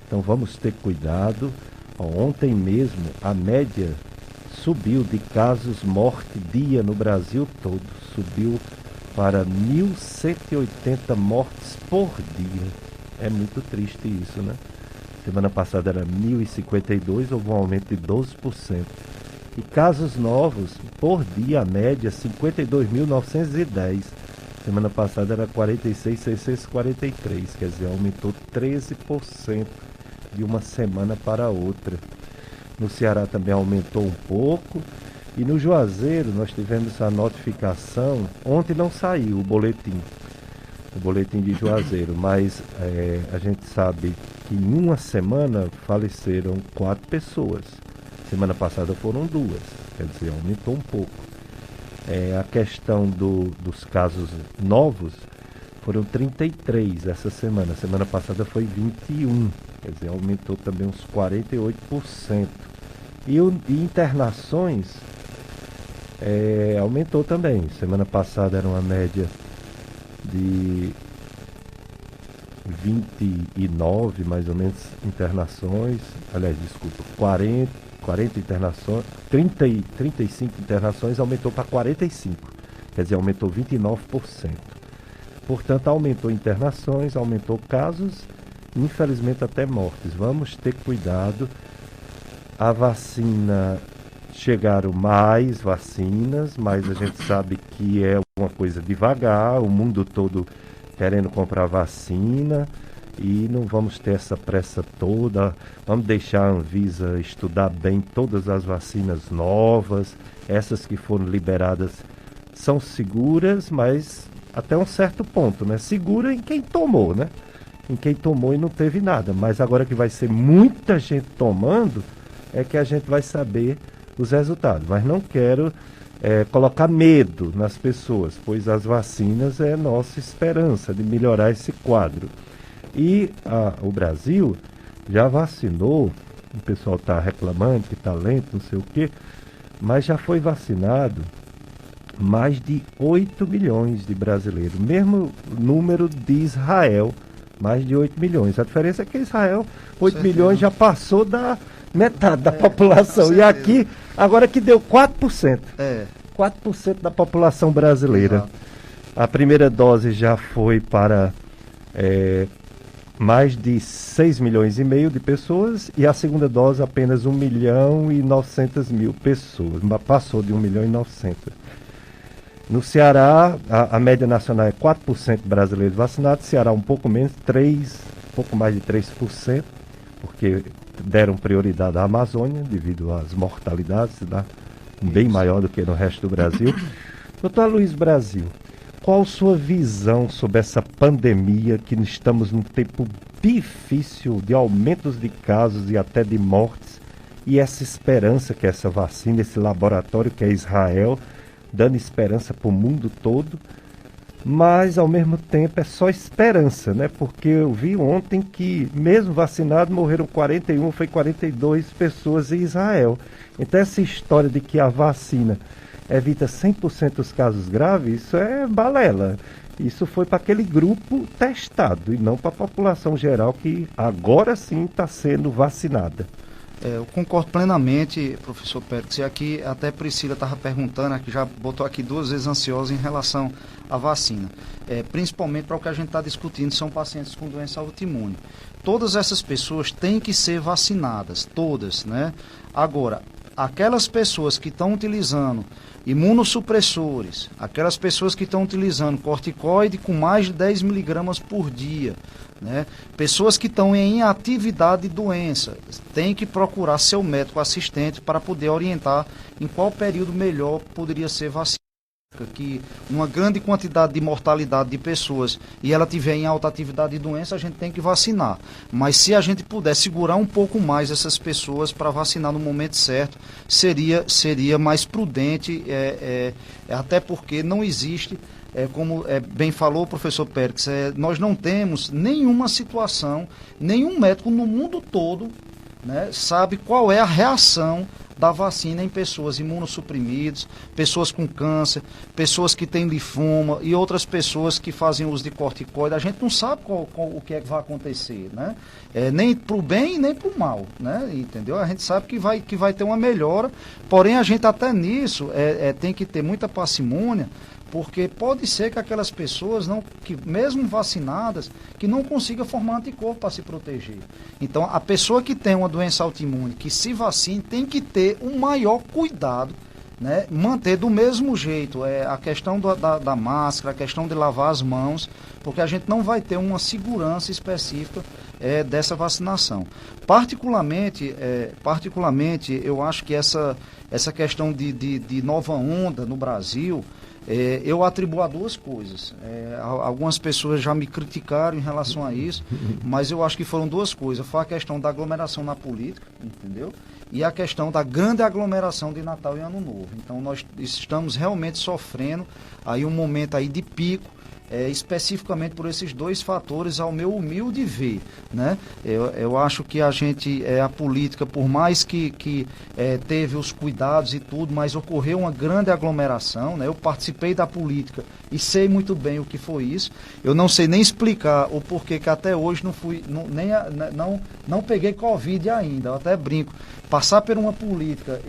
Então vamos ter cuidado. Ontem mesmo a média subiu de casos morte dia no Brasil todo, subiu para 1.180 mortes por dia. É muito triste isso, né? Semana passada era 1.052, houve um aumento de 12%. E casos novos, por dia, a média, 52.910. Semana passada era 46.643, quer dizer, aumentou 13% de uma semana para outra. No Ceará também aumentou um pouco. E no Juazeiro nós tivemos a notificação, ontem não saiu o boletim, o boletim de Juazeiro, mas a gente sabe que em uma semana faleceram 4 pessoas. Semana passada foram 2, quer dizer, aumentou um pouco. A questão dos casos novos foram 33 essa semana. Semana passada foi 21, quer dizer, aumentou também uns 48%. E internações aumentou também. Semana passada era uma média de 29, mais ou menos, internações. Aliás, desculpa, 40 internações, 35 internações, aumentou para 45. Quer dizer, aumentou 29%. Portanto, aumentou internações, aumentou casos, infelizmente até mortes. Vamos ter cuidado. A vacina, chegaram mais vacinas, mas a gente sabe que é uma coisa devagar, o mundo todo querendo comprar vacina e não vamos ter essa pressa toda. Vamos deixar a Anvisa estudar bem todas as vacinas novas, essas que foram liberadas são seguras, mas até um certo ponto, né? Segura em quem tomou, né? Em quem tomou e não teve nada, mas agora que vai ser muita gente tomando, é que a gente vai saber os resultados. Mas não quero colocar medo nas pessoas, pois as vacinas é nossa esperança de melhorar esse quadro. E o Brasil já vacinou, o pessoal está reclamando que está lento, não sei o quê, mas já foi vacinado mais de 8 milhões de brasileiros. Mesmo número de Israel, mais de 8 milhões. A diferença é que Israel, 8 milhões já passou da metade da população. E aqui, agora que deu 4%. 4% da população brasileira. Exato. A primeira dose já foi para mais de 6 milhões e meio de pessoas e a segunda dose apenas 1 milhão e 900 mil pessoas. Passou de 1 milhão e 900. No Ceará, a média nacional é 4% brasileiros vacinados, Ceará um pouco menos, pouco mais de 3%, porque deram prioridade à Amazônia devido às mortalidades, né? Bem maior do que no resto do Brasil. Doutor Luiz Brasil, qual sua visão sobre essa pandemia, que estamos num tempo difícil de aumentos de casos e até de mortes, e essa esperança que é essa vacina, esse laboratório que é Israel, dando esperança para o mundo todo, mas ao mesmo tempo é só esperança, né? Porque eu vi ontem que mesmo vacinado morreram 41, foi 42 pessoas em Israel. Então essa história de que a vacina evita 100% dos casos graves, isso é balela. Isso foi para aquele grupo testado e não para a população geral que agora sim está sendo vacinada. Eu concordo plenamente, professor Pérez, e aqui até Priscila estava perguntando, que já botou aqui 2 vezes ansiosa em relação à vacina. Principalmente para o que a gente está discutindo, são pacientes com doença autoimune. Todas essas pessoas têm que ser vacinadas, todas, né? Agora, aquelas pessoas que estão utilizando imunossupressores, aquelas pessoas que estão utilizando corticoide com mais de 10 miligramas por dia, né? Pessoas que estão em atividade de doença, tem que procurar seu médico assistente para poder orientar em qual período melhor poderia ser vacinado. Que uma grande quantidade de mortalidade de pessoas e ela tiver em alta atividade de doença, a gente tem que vacinar. Mas se a gente puder segurar um pouco mais essas pessoas para vacinar no momento certo, seria mais prudente, até porque não existe, como bem falou o professor Pérez, nós não temos nenhuma situação, nenhum médico no mundo todo, né, sabe qual é a reação da vacina em pessoas imunossuprimidas, pessoas com câncer, pessoas que têm linfoma e outras pessoas que fazem uso de corticoide. A gente não sabe o que é que vai acontecer, né? Nem para o bem e nem para o mal, né? Entendeu? A gente sabe que vai ter uma melhora, porém a gente até nisso tem que ter muita parcimônia, porque pode ser que aquelas pessoas, que mesmo vacinadas, que não consigam formar anticorpo para se proteger. Então, a pessoa que tem uma doença autoimune, que se vacine, tem que ter um maior cuidado, né, manter do mesmo jeito a questão da máscara, a questão de lavar as mãos, porque a gente não vai ter uma segurança específica dessa vacinação. Particularmente, eu acho que essa questão de nova onda no Brasil, eu atribuo a duas coisas. Algumas pessoas já me criticaram em relação a isso, mas eu acho que foram duas coisas. Foi a questão da aglomeração na política, entendeu? E a questão da grande aglomeração de Natal e Ano Novo. Então nós estamos realmente sofrendo aí um momento aí de pico, especificamente por esses dois fatores, ao meu humilde ver, né? Eu acho que a política, por mais que teve os cuidados e tudo, mas ocorreu uma grande aglomeração, né? Eu participei da política e sei muito bem o que foi isso. Eu não sei nem explicar o porquê que até hoje não peguei Covid ainda. Eu até brinco. Passar por uma política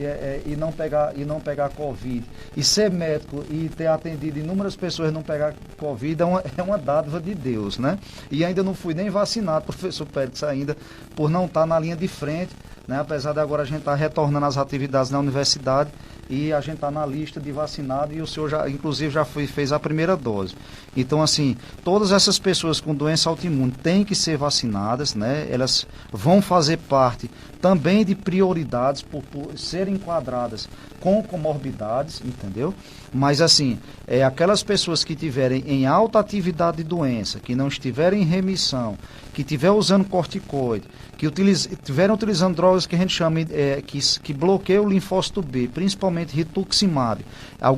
e não pegar Covid, e ser médico e ter atendido inúmeras pessoas e não pegar Covid é uma dádiva de Deus, né? E ainda não fui nem vacinado, professor Pérez, ainda, por não estar na linha de frente, né? Apesar de agora a gente estar retornando às atividades na universidade e a gente está na lista de vacinado e o senhor inclusive fez a primeira dose. Então, assim, todas essas pessoas com doença autoimune têm que ser vacinadas, né? Elas vão fazer parte também de prioridades por serem enquadradas com comorbidades, entendeu? Mas, assim, aquelas pessoas que tiverem em alta atividade de doença, que não estiverem em remissão, que estiver usando corticoide, que estiverem utilizando drogas que a gente chama que bloqueiam o linfócito B, principalmente rituximab,